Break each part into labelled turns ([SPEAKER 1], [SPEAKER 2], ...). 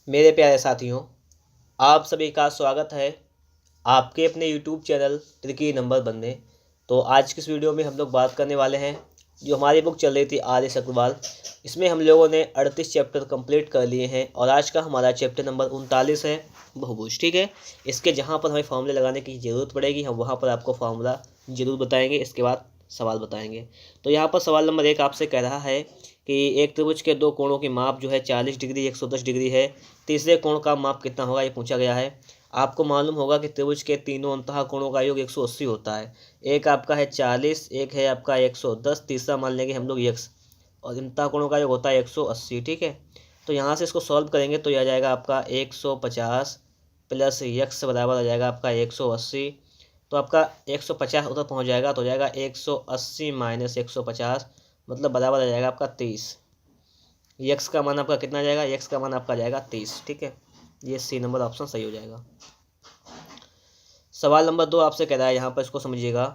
[SPEAKER 1] मेरे प्यारे साथियों, आप सभी का स्वागत है आपके अपने यूट्यूब चैनल ट्रिकी नंबर बनने। तो आज की इस वीडियो में हम लोग बात करने वाले हैं जो हमारी बुक चल रही थी आर.एस. अग्रवाल। इसमें हम लोगों ने 38 चैप्टर कंप्लीट कर लिए हैं और आज का हमारा चैप्टर नंबर 39 है बहुभुज। ठीक है, इसके जहाँ पर हमें फॉर्मूले लगाने की ज़रूरत पड़ेगी हम वहाँ पर आपको फार्मूला ज़रूर बताएंगे, इसके बाद सवाल बताएंगे। तो यहाँ पर सवाल नंबर 1 आपसे कह रहा है कि एक त्रिभुज के दो कोणों की माप जो है 40 डिग्री 110 डिग्री है, तीसरे कोण का माप कितना होगा, ये पूछा गया है। आपको मालूम होगा कि त्रिभुज के तीनों अंतः कोणों का योग 180 होता है। एक आपका है 40, एक है आपका 110, तीसरा मान लेंगे हम लोग यक्स, और अंतः कोणों का योग होता है 180। ठीक है, तो यहाँ से इसको सॉल्व करेंगे तो यह आ जाएगा आपका 150 प्लस यक्स बराबर आ जाएगा आपका 180। तो आपका 150 उधर पहुँच जाएगा तो हो जाएगा 180 माइनस 150, मतलब बराबर आ जाएगा आपका 30। यक्स का मान आपका कितना आ जाएगा, यक्स का मान आपका जाएगा 30। ठीक है, ये सी नंबर ऑप्शन सही हो जाएगा। सवाल नंबर 2 आपसे कह रहा है, यहाँ पर इसको समझिएगा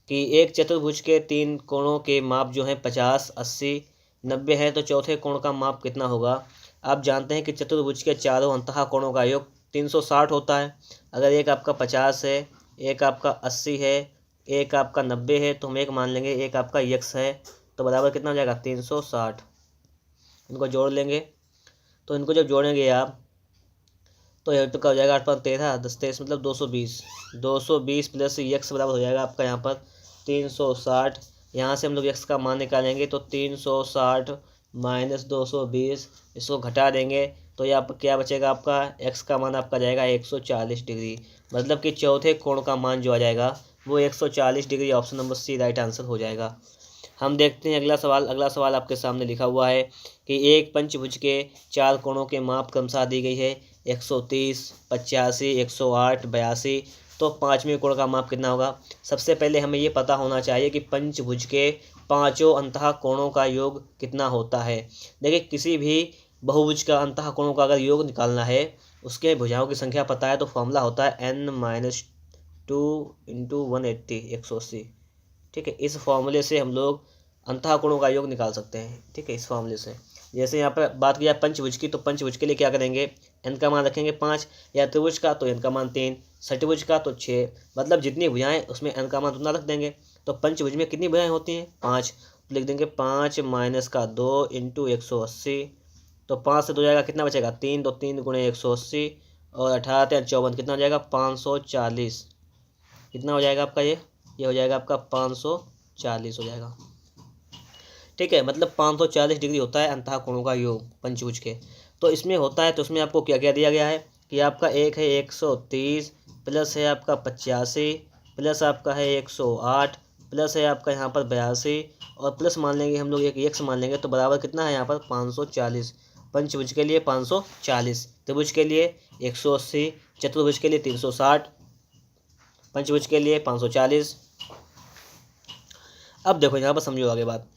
[SPEAKER 1] कि एक चतुर्भुज के तीन कोणों के माप जो है 50, 80, 90 है, तो चौथे कोण का माप कितना होगा। आप जानते हैं कि चतुर्भुज के चारों अंतः कोणों का योग 360 होता है। अगर एक आपका 50 है, एक आपका 80 है, एक आपका 90 है, तो हम एक मान लेंगे एक आपका यक्स है, तो बराबर कितना हो जाएगा 360। इनको जोड़ लेंगे, तो इनको जब जोड़ेंगे आप तो यह तो क्या हो जाएगा 8 पर 13 10 23 मतलब 220। 220 प्लस यक्स बराबर हो जाएगा आपका यहाँ पर 360। यहाँ से हम लोग यक्स का मान निकालेंगे तो 360 माइनस 220, इसको घटा देंगे तो यहाँ पर क्या बचेगा, आपका एक्स का मान आपका जाएगा 140 डिग्री। मतलब कि चौथे कोण का मान जो आ जाएगा वो 140 degree. Option number C right answer हो जाएगा। हम देखते हैं अगला सवाल। अगला सवाल आपके सामने लिखा हुआ है कि एक पंचभुज के चार कोणों के माप क्रमशः दी गई है 130, 85, 108, 82। तो पाँचवें कोण का माप कितना होगा। सबसे पहले हमें ये पता होना चाहिए कि पंचभुज के पांचों अंतः कोणों का योग कितना होता है। देखिए, किसी भी बहुभुज का अंतः कोणों का अगर योग निकालना है, उसके भुजाओं की संख्या पता है तो फॉर्मूला होता है n-2 इंटू 180 180। ठीक है, इस फॉर्मूले से हम लोग अंतः कोणों का योग निकाल सकते हैं। ठीक है, इस फॉर्मूले से। जैसे यहाँ पर बात की जाए पंचभुज की, तो पंचभुज के लिए क्या करेंगे, n का मान रखेंगे 5, या त्रिभुज का तो n का मान 3, षट्भुज का तो 6, मतलब जितनी भुजाएं उसमें n का मान उतना रख देंगे। तो पंचभुज में कितनी भुजाएं होती हैं 5, तो लिख देंगे 5 माइनस का 2 इंटू 180। तो 5 से 2 जाएगा कितना बचेगा 3, तो 3 गुणे 180 और 18 या 54 कितना हो जाएगा 540। कितना हो जाएगा आपका ये हो जाएगा आपका 540 हो जाएगा। ठीक है, मतलब 540 डिग्री होता है अंतः कोणों का योग पंचभुज के। तो इसमें होता है, तो इसमें आपको क्या क्या दिया गया है कि आपका एक है 130 प्लस है आपका 85 प्लस आपका है 108 प्लस है आपका यहाँ पर 82 और प्लस मान लेंगे हम लोग एक एक्स मान लेंगे, तो बराबर कितना है यहाँ पर 540। पंचभुज के लिए 540, त्रिभुज के लिए 180, चतुर्भुज के लिए 360, पंचभुज के लिए 540। अब देखो यहाँ पर समझो आगे बात,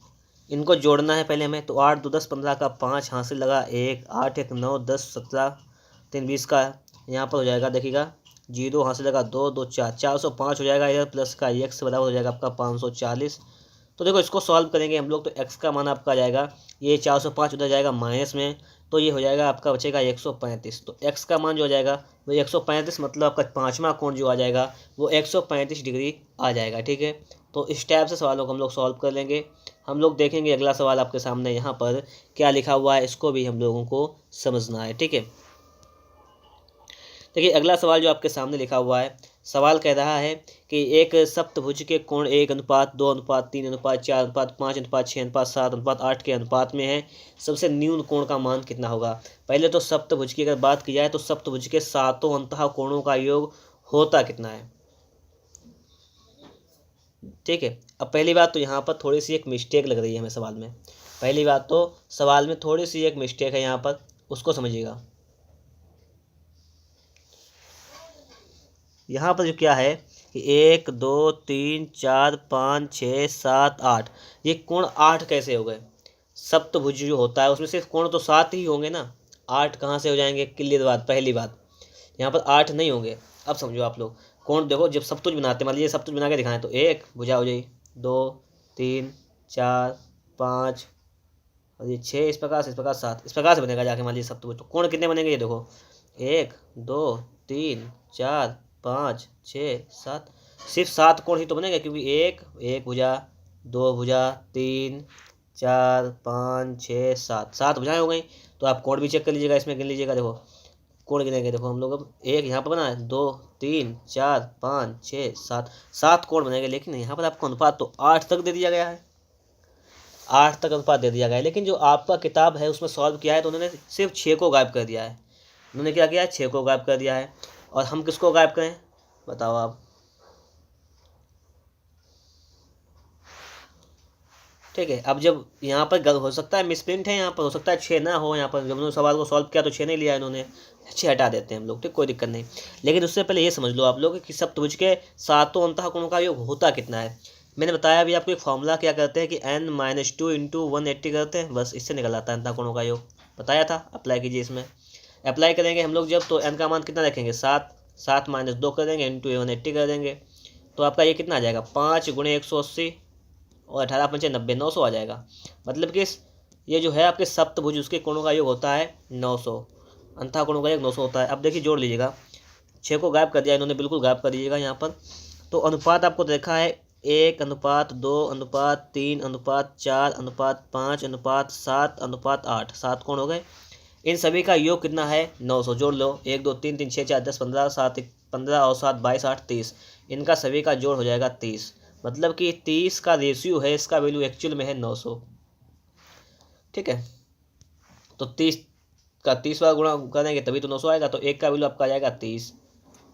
[SPEAKER 1] इनको जोड़ना है पहले हमें। तो 8 2 10 15 का 5 हासिल लगा 1, 8 1 9 10 17 3 20 का यहाँ पर हो जाएगा, देखिएगा 0 हासिल लगा 2 2 4 405 हो जाएगा इधर, प्लस का एक्स बराबर हो जाएगा आपका 540। तो देखो इसको सॉल्व करेंगे हम लोग, तो एक्स का मान आपका जाएगा ये 405 उधर जाएगा माइनस में, तो ये हो जाएगा आपका बचेगा 135। तो एक्स का मान जो आ जाएगा वो 135, मतलब आपका पाँचवा कोण जो आ जाएगा वो 135 डिग्री आ जाएगा। ठीक है, तो इस टाइप से सवालों को हम लोग सॉल्व कर लेंगे। हम लोग देखेंगे अगला सवाल आपके सामने यहाँ पर क्या लिखा हुआ है, इसको भी हम लोगों को समझना है। ठीक है, देखिए अगला सवाल जो आपके सामने लिखा हुआ है, सवाल कह रहा है कि एक सप्तभुज के कोण 1:2:3:4:5:6:7:8 के अनुपात में है, सबसे न्यून कोण का मान कितना होगा। पहले तो सप्तभुज की अगर बात की जाए तो सप्तभुज के सातों अंतः कोणों का योग होता कितना है। ठीक है, अब पहली बात तो यहाँ पर थोड़ी सी एक मिस्टेक लग रही है हमें सवाल में। पहली बात तो सवाल में थोड़ी सी एक मिस्टेक है यहाँ पर, उसको समझिएगा। यहाँ पर जो क्या है कि 1 2 3 4 5 6 7 8, ये कोण 8 कैसे हो गए। सप्तभुज जो होता है उसमें सिर्फ कोण तो 7 ही होंगे ना, 8 कहाँ से हो जाएंगे। क्लियर बात, पहली बात यहाँ पर 8 नहीं होंगे। अब समझो आप लोग, कोण देखो जब सप्तभुज बनाते हैं, मान लीजिए सप्तभुज बना के दिखाएं तो एक भुजा हो जाएगी 2 3 4 5 और ये 6 इस प्रकार 7 इस प्रकार से बनेगा जाके मान लीजिए सप्तभुज। तो कोण कितने बनेंगे ये देखो, 1 2 3 4 5 6 7, सिर्फ 7 कोण ही तो बनेंगे, क्योंकि एक भुजा, 2 भुजा, 3 4 5 6 7, 7 भुजाएं हो गई। तो आप कोण भी चेक कर लीजिएगा, इसमें गिन लीजिएगा। देखो कोण गिनेंगे, देखो हम लोग अब एक यहाँ पर बना है, 2 3 4 5 6 7, 7 कोण बनेंगे। लेकिन यहाँ पर आपको अनुपात तो 8 तक दे दिया गया है, 8 तक अनुपात दे दिया गया है। लेकिन जो आपका किताब है उसमें सॉल्व किया है तो उन्होंने सिर्फ 6 को गायब कर दिया है। उन्होंने क्या किया है, 6 को गायब कर दिया है। और हम किसको गायब करें बताओ आप। ठीक है, अब जब यहाँ पर हो सकता है मिसप्रिंट है, यहाँ पर हो सकता है 6 ना हो। यहाँ पर जब उन्होंने सवाल को सॉल्व किया तो 6 नहीं लिया इन्होंने, 6 हटा देते हैं हम लोग। ठीक, कोई दिक्कत नहीं। लेकिन उससे पहले ये समझ लो आप लोग कि सप्तभुज के सातों अंतःकोणों का योग होता कितना है। मैंने बताया अभी आपको एक फॉर्मूला क्या करते हैं कि n-2 इंटू 180 करते हैं, बस इससे निकल आता है अंतःकोणों का योग। बताया था, अप्लाई कीजिए। इसमें अप्लाई करेंगे हम लोग जब, तो n का मान कितना रखेंगे 7, 7 - 2 कर देंगे इंटू 180 कर देंगे। तो आपका ये कितना आ जाएगा, 5 × 180 और 18 × 5 = 90, 900 आ जाएगा। मतलब कि ये जो है आपके सप्तभुज उसके कोणों का योग होता है 900, अंतः कोणों का योग 900 होता है। अब देखिए जोड़ लीजिएगा, 6 को गायब कर दिया इन्होंने, बिल्कुल गायब कर दीजिएगा यहाँ पर। तो अनुपात आपको देखा है 1:2:3:4:5:5:7:8, 7 कोण हो गए। इन सभी का योग कितना है 900। जोड़ लो, 1 2 3 3 6 4 10 15, 7 15 और 7 22 8 30, इनका सभी का जोड़ हो जाएगा 30। मतलब कि 30 का रेशियो है, इसका वैल्यू एक्चुअल में है 900। ठीक है, तो 30 का 30 बार गुणा करेंगे तभी तो 900 आएगा। तो एक का वैल्यू आपका आ जाएगा 30,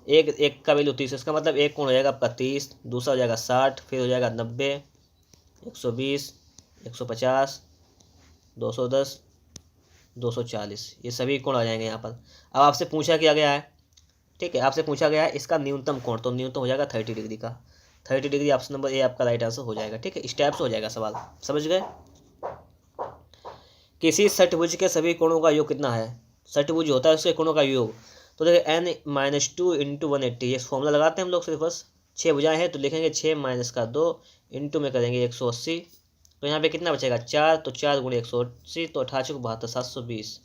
[SPEAKER 1] एक का वैल्यू 30, इसका मतलब एक कोण हो जाएगा आपका 30, दूसरा हो जाएगा 60, फिर हो जाएगा 90, 120, 150, 210, 240, ये सभी कोण आ जाएंगे यहाँ पर। अब आपसे पूछा किया गया है, ठीक है, आपसे पूछा गया है इसका न्यूनतम कोण, तो न्यूनतम हो जाएगा 30 डिग्री का। 30 डिग्री ऑप्शन नंबर ए आपका राइट आंसर हो जाएगा। ठीक है, इस टाइप से हो जाएगा सवाल, समझ गए। किसी षटभुज के सभी कोणों का योग कितना है, षटभुज होता है उसके कोणों का योग। तो देखिए n-2 इंटू 180, ये फॉर्मूला लगाते हैं हम लोग सिर्फ बस। 6 भुजाएं हैं तो लिखेंगे 6 - 2 इंटू में करेंगे 180। तो यहाँ पे कितना बचेगा 4, तो 4 × 180 तो 18 × 72, 720,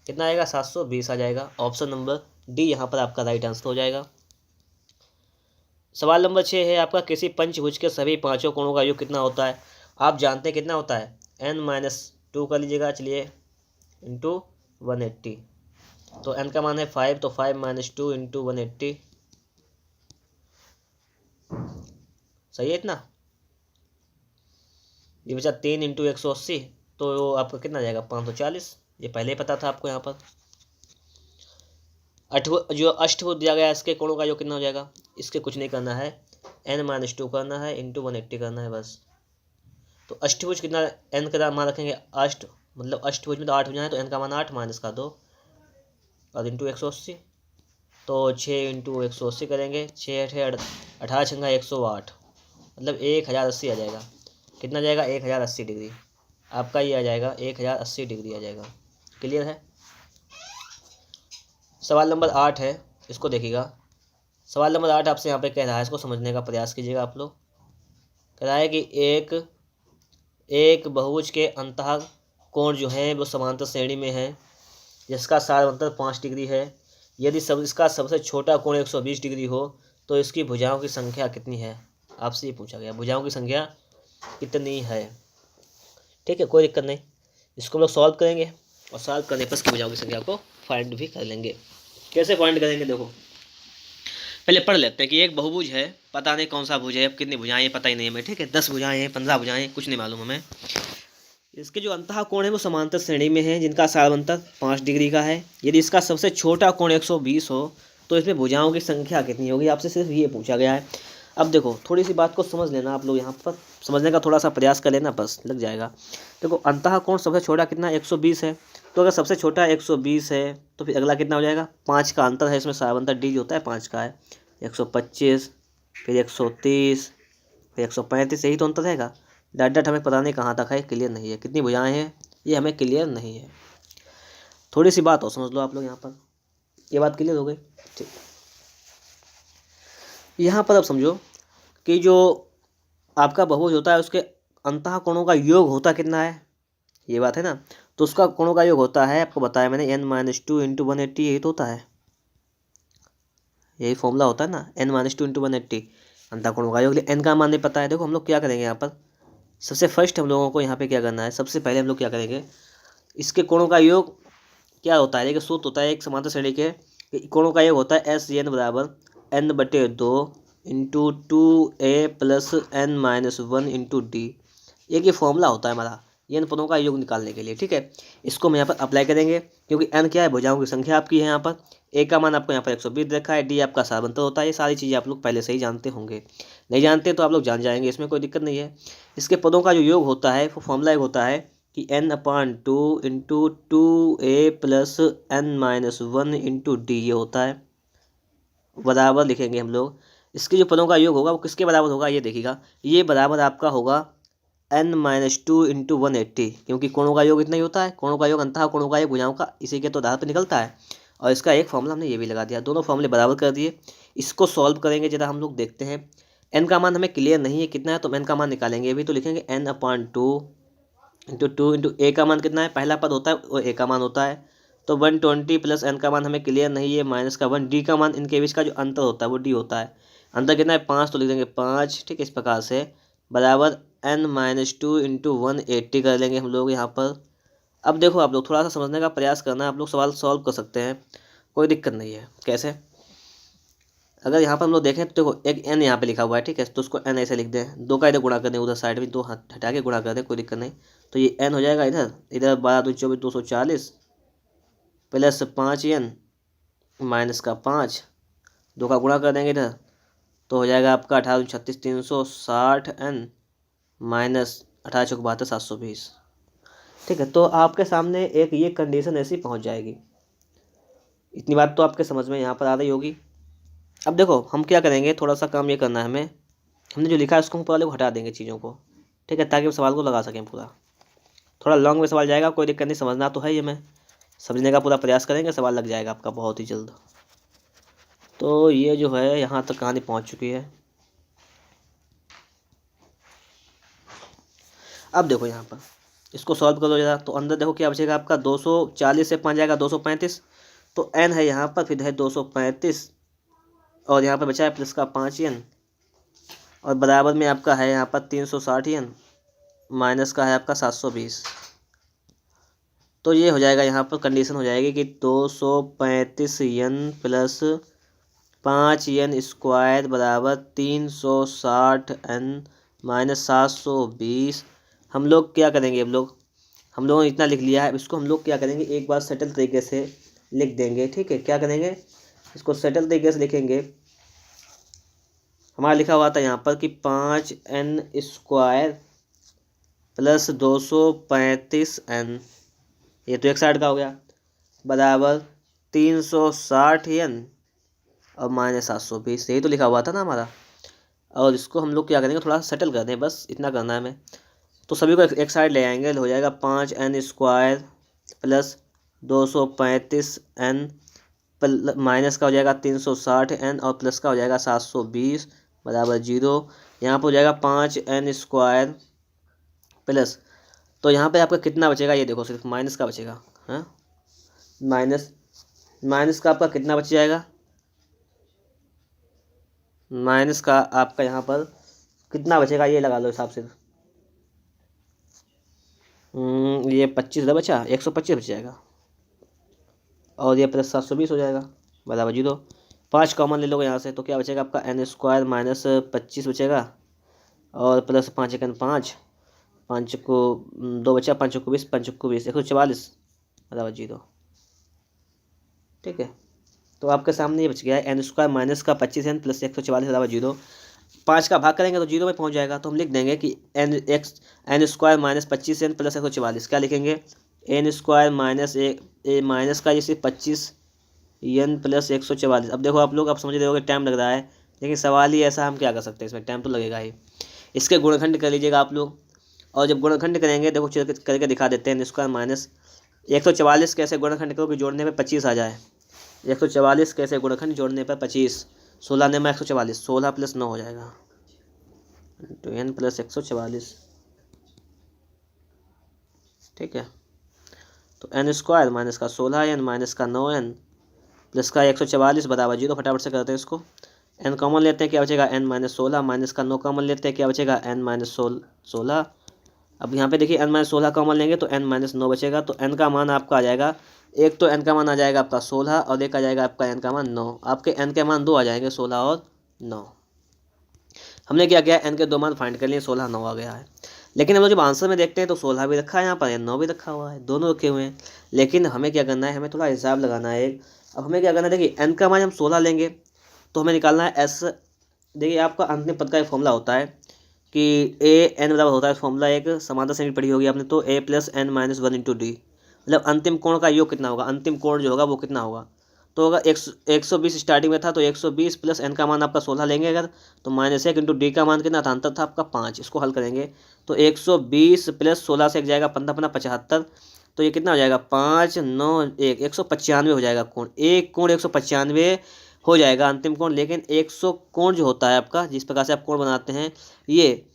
[SPEAKER 1] कितना आएगा 720 आ जाएगा। ऑप्शन नंबर डी यहाँ पर आपका राइट आंसर हो जाएगा। सवाल नंबर 6 है आपका, किसी पंचभुज के सभी पांचों कोणों का योग कितना होता है। आप जानते हैं कितना होता है, n-2 कर लीजिएगा, चलिए इंटू 180। तो n का मान है 5, तो 5 - 2 इंटू 180, सही है इतना। ये बचा 3 इंटू 180, तो आपका कितना जाएगा 540। ये पहले ही पता था आपको। यहाँ पर जो अष्टभुज दिया गया है इसके कोणों का योग कितना हो जाएगा, इसके कुछ नहीं करना है, n-2 करना है इंटू 180 करना है बस। तो अष्टभुज कितना, n का मान रखेंगे अष्ट, मतलब अष्टभुज में तो 8 भुजाएं, तो n का मान 8 - 2 और इंटू 180। तो 6 इंटू 180 करेंगे, 6 8 18 छंगा 108, मतलब 1080 आ जाएगा। कितना जाएगा 1080 डिग्री आपका, ये आ जाएगा 1080 डिग्री आ जाएगा। क्लियर है। सवाल नंबर 8 है, इसको देखिएगा। सवाल नंबर 8 आपसे यहाँ पे कह रहा है, इसको समझने का प्रयास कीजिएगा आप लोग। कह रहा है कि एक बहुभुज के अंतः कोण जो है वो समांतर श्रेणी में है, जिसका साधारण 5 डिग्री है। यदि इसका सबसे छोटा कोण 120 डिग्री हो तो इसकी भुजाओं की संख्या कितनी है। आपसे ये पूछा गया, भुजाओं की संख्या कितनी है। ठीक है, कोई दिक्कत नहीं, इसको हम लोग सॉल्व करेंगे और सॉल्व करने पर इसकी भुजाओं की संख्या को फाइंड भी कर लेंगे। कैसे फाइंड करेंगे, देखो पहले पढ़ लेते हैं कि एक बहुभुज है, पता नहीं कौन सा भुज है, अब कितनी भुजाएं हैं पता ही नहीं हमें। ठीक है, 10 भुजाएं हैं, 15 भुजाएं हैं, कुछ नहीं मालूम हमें। इसके जो अंतः कोण है वो समांतर श्रेणी में है, जिनका साधारण 5 डिग्री का है। यदि इसका सबसे छोटा कोण 120 हो तो इसमें भुजाओं की संख्या कितनी होगी, आपसे सिर्फ ये पूछा गया है। अब देखो थोड़ी सी बात को समझ लेना आप लोग, यहाँ पर समझने का थोड़ा सा प्रयास कर लेना, बस लग जाएगा। देखो अंतः कोण सबसे छोटा कितना 120 है, तो अगर सबसे छोटा 120 है तो फिर अगला कितना हो जाएगा, 5 का अंतर है इसमें, साधारणतः डी जो होता है 5 का है, 125, फिर 130, फिर 135, यही तो अंतर रहेगा। डट हमें पता नहीं कहाँ तक है, क्लियर नहीं है, कितनी भुजाएं हैं ये हमें क्लियर नहीं है। थोड़ी सी बात और समझ लो आप लोग यहाँ पर, ये बात क्लियर हो गई। ठीक, यहाँ पर अब समझो कि जो आपका बहुभुज होता है उसके अंतः कोणों का योग होता कितना है। ये बात है ना। तो उसका कोणों का योग होता है, आपको बताया मैंने, n-2 इंटू 180, यही तो होता है, यही फॉर्मूला होता है ना, n-2 इंटू 180 अंतः कोणों का योग। n का मान नहीं पता है। देखो हम लोग क्या करेंगे यहाँ पर, सबसे फर्स्ट हम लोगों को यहाँ पे क्या करना है, सबसे पहले हम लोग क्या करेंगे, इसके कोणों का योग क्या होता है, देखिए सूत्र होता है एक समांतर श्रेणी के कोणों का योग होता है एस एन बराबर n/2 into 2a plus n-1 into D. एक ये फॉर्मूला होता है हमारा n पदों का योग निकालने के लिए, ठीक है। इसको हम यहाँ पर अप्लाई करेंगे, क्योंकि n क्या है, भुजाओं की संख्या आपकी है। यहाँ पर a का मान आपको यहाँ पर 120 रखा है, डी आपका सारबंतर होता है। ये सारी चीज़ें आप लोग पहले से ही जानते होंगे, नहीं जानते तो आप लोग जान जाएंगे, इसमें कोई दिक्कत नहीं है। इसके पदों का जो योग होता है वो फॉर्मूला एक होता है कि n/2 into 2a plus n-1 into D, ये होता है बराबर लिखेंगे हम लोग। इसके जो पदों का योग होगा वो किसके बराबर होगा, ये देखिएगा, ये बराबर आपका होगा n-2 इंटू 180, क्योंकि कोणों का योग इतना ही होता है। कोणों का योग अंतः कोणों का योग भुजाओं का इसी के तो आधार पर निकलता है। और इसका एक फॉर्मूला हमने ये भी लगा दिया, दोनों फॉर्मूले बराबर कर दिए। इसको सॉल्व करेंगे जरा हम लोग, देखते हैं। n का मान हमें क्लियर नहीं है कितना है, तो n का मान निकालेंगे अभी, तो लिखेंगे n/2 इंटू 2 इंटू a का मान कितना है, पहला पद होता है वो a का मान होता है, तो 120 प्लस n का मान हमें क्लियर नहीं है -1, डी का मान, इनके बीच का जो अंतर होता है वो d होता है। अंतर कितना है 5, तो लिख देंगे 5, ठीक है। इस प्रकार से बराबर n-2 इंटू 180 कर लेंगे हम लोग यहाँ पर। अब देखो आप लोग थोड़ा सा समझने का प्रयास करना, आप लोग सवाल सॉल्व कर सकते हैं, कोई दिक्कत नहीं है। कैसे, अगर यहाँ पर हम लोग देखें तो देखो एक n यहाँ पे लिखा हुआ है, ठीक है, तो उसको n ऐसे लिख दें, 2 का इधर गुणा कर दें, उधर साइड में 2 हटा के गुणा कर दें, कोई दिक्कत नहीं। तो ये n हो जाएगा इधर, 12×2 = 240 प्लस 5n माइनस का 5, 2 का गुणा कर देंगे इधर, तो हो जाएगा आपका 18×36 360n माइनस 18×4 = 720, ठीक है। तो आपके सामने एक ये कंडीशन ऐसी पहुँच जाएगी। इतनी बात तो आपके समझ में यहाँ पर आ रही होगी। अब देखो हम क्या करेंगे, थोड़ा सा काम ये करना है हमें, हमने जो लिखा है उसको हम पहले हटा देंगे चीज़ों को, ठीक है, ताकि हम सवाल को लगा सकें पूरा। थोड़ा लॉन्ग में सवाल जाएगा, कोई दिक्कत नहीं, समझना तो है ये, मैं समझने का पूरा प्रयास करेंगे, सवाल लग जाएगा आपका बहुत ही जल्द। तो ये जो है यहाँ तक कहानी पहुँच चुकी है। अब देखो यहाँ पर इसको सॉल्व कर लो जरा, तो अंदर देखो क्या बचेगा आपका, 240 से 5 जाएगा 235, तो n है यहाँ पर, फिर है 235, और यहाँ पर बचा है प्लस का 5n, और बराबर में आपका है यहाँ पर 360n माइनस का है आपका 720। तो ये हो जाएगा यहाँ पर कंडीशन हो जाएगी कि 235n प्लस 5n स्क्वायर बराबर 360n माइनस 720। हम लोग क्या करेंगे, हम लोगों ने इतना लिख लिया है, इसको हम लोग क्या करेंगे, एक बार सेटल तरीके से लिख देंगे, ठीक है। क्या करेंगे, इसको सेटल तरीके से लिखेंगे। हमारा लिखा हुआ था यहाँ पर कि 5n स्क्वायर प्लस 235n, ये तो एक साइड का हो गया, बराबर 360n और माइनस 720, यही तो लिखा हुआ था ना हमारा। और इसको हम लोग क्या करेंगे, थोड़ा सा सेटल कर दें, बस इतना करना है हमें। तो सभी को एक साइड ले आएंगे, हो जाएगा 5n square plus 235n minus का हो जाएगा 360n और प्लस का हो जाएगा 720 बराबर 0। यहाँ पर हो जाएगा 5n स्क्वायर प्लस, तो यहाँ पे आपका कितना बचेगा, ये देखो सिर्फ माइनस का बचेगा, हाँ, माइनस का आपका कितना बच जाएगा, माइनस का आपका यहाँ पर कितना बचेगा, ये लगा लो हिसाब से। ये 25 बचा, 125 बच जाएगा, और ये प्लस 720 हो जाएगा बराबर 0। 5 कॉमन ले लोगे यहाँ से, तो क्या बचेगा आपका n स्क्वायर माइनस 25 बचेगा, और प्लस 5 1 5, 5 को 2 बचा, 5 को 20, 5 को 20, 144 बराबर 0, ठीक है। तो आपके सामने ये बच गया है n स्क्वायर माइनस का 25n प्लस 144 बराबर 0। 5 का भाग करेंगे तो 0 में पहुंच जाएगा, तो हम लिख देंगे कि n square minus 25n plus 144, क्या लिखेंगे, n स्क्वायर माइनस ए माइनस का जैसे 25n प्लस 144। अब देखो आप लोग आप समझ रहे हो कि टाइम लग रहा है, लेकिन सवाल ही ऐसा, हम क्या कर सकते हैं, इसमें टाइम तो लगेगा ही। इसके गुणनखंड कर लीजिएगा आप लोग, और जब गुणनखंड करेंगे देखो करके दिखा देते हैं। n स्क्वायर माइनस 144 कैसे गुणनखंड करोगे, जोड़ने में 25 आ जाए, 144 कैसे गुणनखंड जोड़ने पर 25, 16 ने में 144, 16 प्लस 9 हो जाएगा, तो n प्लस 144 ठीक है। तो एन स्क्वायर माइनस का 16n माइनस का 9n प्लस का 144 बराबर 0। फटाफट से करते हैं इसको। एन कॉमन लेते हैं, क्या बचेगा n माइनस 16 माइनस का 9 कॉमन लेते हैं, क्या बचेगा n माइनस 16। अब यहाँ पे देखिए n माइनस 16 कॉमन लेंगे तो n माइनस 9 बचेगा। तो n का मान आपका आ जाएगा, एक तो n का मान आ जाएगा आपका 16 और एक आ जाएगा आपका n का मान 9। आपके n के मान दो आ जाएंगे, 16 और 9। हमने क्या किया, n के दो मान फाइंड कर लिए, 16 9 आ गया है। लेकिन हम लोग जब आंसर में देखते हैं तो 16 भी रखा है यहाँ पर, 9 भी रखा हुआ है, दोनों रखे हुए हैं। लेकिन हमें क्या करना है, हमें थोड़ा हिसाब लगाना है एक। अब हमें क्या करना है, देखिए n का मान हम 16 लेंगे तो हमें निकालना है s। देखिए आपका अंतिम पद का एक फॉर्मूला होता है कि ए एन बराबर होता है, फॉर्मूला एक समांतर श्रेणी पढ़ी होगी आपने, तो A plus N minus 1 into D. मतलब अंतिम कोण का योग कितना होगा, अंतिम कोण जो होगा वो कितना होगा, तो होगा 120 स्टार्टिंग में था तो 120 प्लस एन का मान आपका 16 लेंगे अगर, तो -1 इंटू डी का मान कितना था, अंतर था आपका 5। इसको हल करेंगे तो 120 प्लस 16 से एक जाएगा 15 75, तो ये कितना हो जाएगा 5 9 1 195 हो जाएगा कोण। एक कोण 195 हो जाएगा अंतिम कोण। लेकिन 100 कोण जो होता है आपका, जिस प्रकार से आप कोण बनाते हैं ये,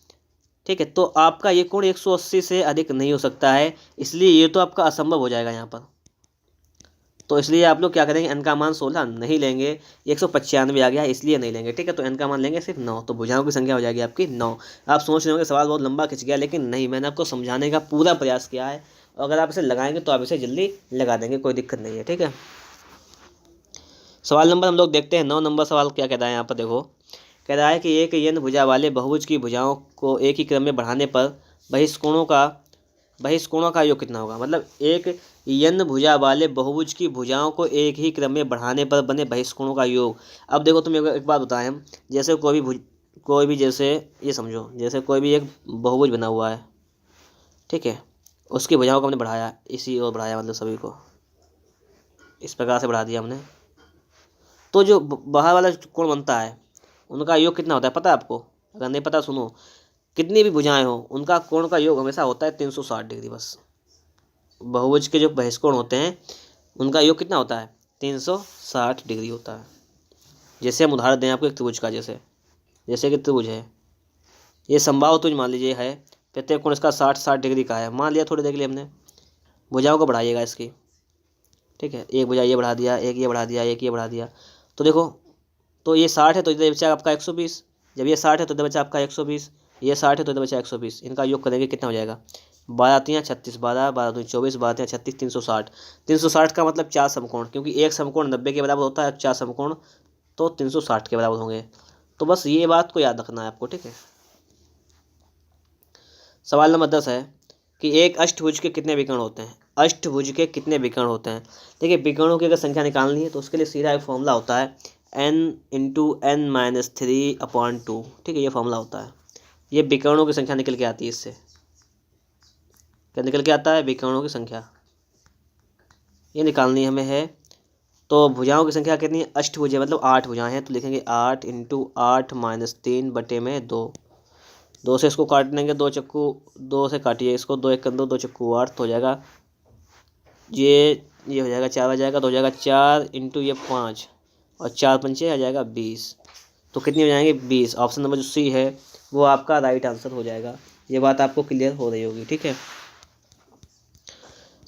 [SPEAKER 1] ठीक है, तो आपका ये कोण 180 से अधिक नहीं हो सकता है, इसलिए ये तो आपका असंभव हो जाएगा यहाँ पर। तो इसलिए आप लोग क्या करेंगे, n का मान 16 नहीं लेंगे, 195 आ गया इसलिए नहीं लेंगे, ठीक है। तो n का मान लेंगे सिर्फ 9, तो भुजाओं की संख्या हो जाएगी आपकी 9। आप सोच रहे होंगे सवाल बहुत लंबा खिंच गया, लेकिन नहीं, मैंने आपको समझाने का पूरा प्रयास किया है। अगर आप इसे लगाएंगे तो आप इसे जल्दी लगा देंगे, कोई दिक्कत नहीं है, ठीक है। सवाल नंबर हम लोग देखते हैं 9 नंबर सवाल क्या कह रहा है यहाँ पर, देखो कह रहा है कि एक यन भुजा वाले बहुभुज की भुजाओं को एक ही क्रम में बढ़ाने पर बहिष्कोणों का योग कितना होगा। मतलब एक यन भुजा वाले बहुभुज की भुजाओं को एक ही क्रम में बढ़ाने पर बने बहिष्कोणों का योग। अब देखो तुम एक बात बताएं हम, जैसे कोई भी जैसे ये समझो, जैसे कोई भी एक बहुभुज बना हुआ है, ठीक है, उसकी भुजाओं को हमने बढ़ाया, इसी और बढ़ाया, मतलब सभी को इस प्रकार से बढ़ा दिया हमने, तो जो बाहर वाला कोण बनता है उनका योग कितना होता है पता है आपको? अगर नहीं पता सुनो, कितनी भी भुजाएं हो उनका कोण का योग हमेशा होता है 360 डिग्री बस। बहुभुज के जो बहिष्कोण होते हैं उनका योग कितना होता है, 360 डिग्री होता है। जैसे हम उदाहरण दें आपको एक त्रिभुज का, जैसे कि त्रिभुज है, ये समबाहु त्रिभुज मान लीजिए है, प्रत्येक कोण इसका 60 डिग्री का है, मान लिया थोड़ी देर के लिए हमने। भुजाओं को बढ़ाइएगा इसकी, ठीक है, एक भुजा ये बढ़ा दिया, एक ये बढ़ा दिया, एक ये बढ़ा दिया, तो देखो तो ये 60 है तो इधर बचा आपका 120, जब ये 60 है तो इधर बचा आपका 120, ये 60 है तो इधर बचा 120, इनका योग करेंगे कितना हो जाएगा, 12 3 36, 12 12 2 24, 12 3 36, 360। 360 का मतलब 4 समकोण, क्योंकि एक समकोण 90 के बराबर होता है, 4 समकोण तो 360 के बराबर होंगे। तो बस ये बात को याद रखना है आपको, ठीक है। सवाल नंबर 10 है कि एक अष्टभुज के कितने विकर्ण होते हैं। अष्टभुज के कितने विकर्ण होते हैं। देखिए विकर्णों की अगर संख्या निकालनी है तो उसके लिए सीधा एक फॉर्मूला होता है, n इंटू n माइनस 3/2, ठीक है, ये फॉर्मूला होता है। ये विकर्णों की संख्या निकल के आती है इससे। क्या निकल के आता है, विकर्णों की संख्या, ये निकालनी हमें है। तो भुजाओं की संख्या कितनी है, अष्टभुज है मतलब 8 भुजाएं हैं, तो लिखेंगे 8 इंटू 8 माइनस 3 बटे में 2। 2 से इसको काट देंगे, 2 चक्कू 2 से काटिए इसको, 2 1 2 2 चक्कू 8, तो हो जाएगा ये हो जाएगा 4 आ जाएगा, तो हो जाएगा 4 इंटू ये 5 और 4 पंचे आ जाएगा 20। तो कितनी हो जाएंगे 20। ऑप्शन नंबर जो सी है वो आपका राइट आंसर हो जाएगा। ये बात आपको क्लियर हो रही होगी, ठीक है।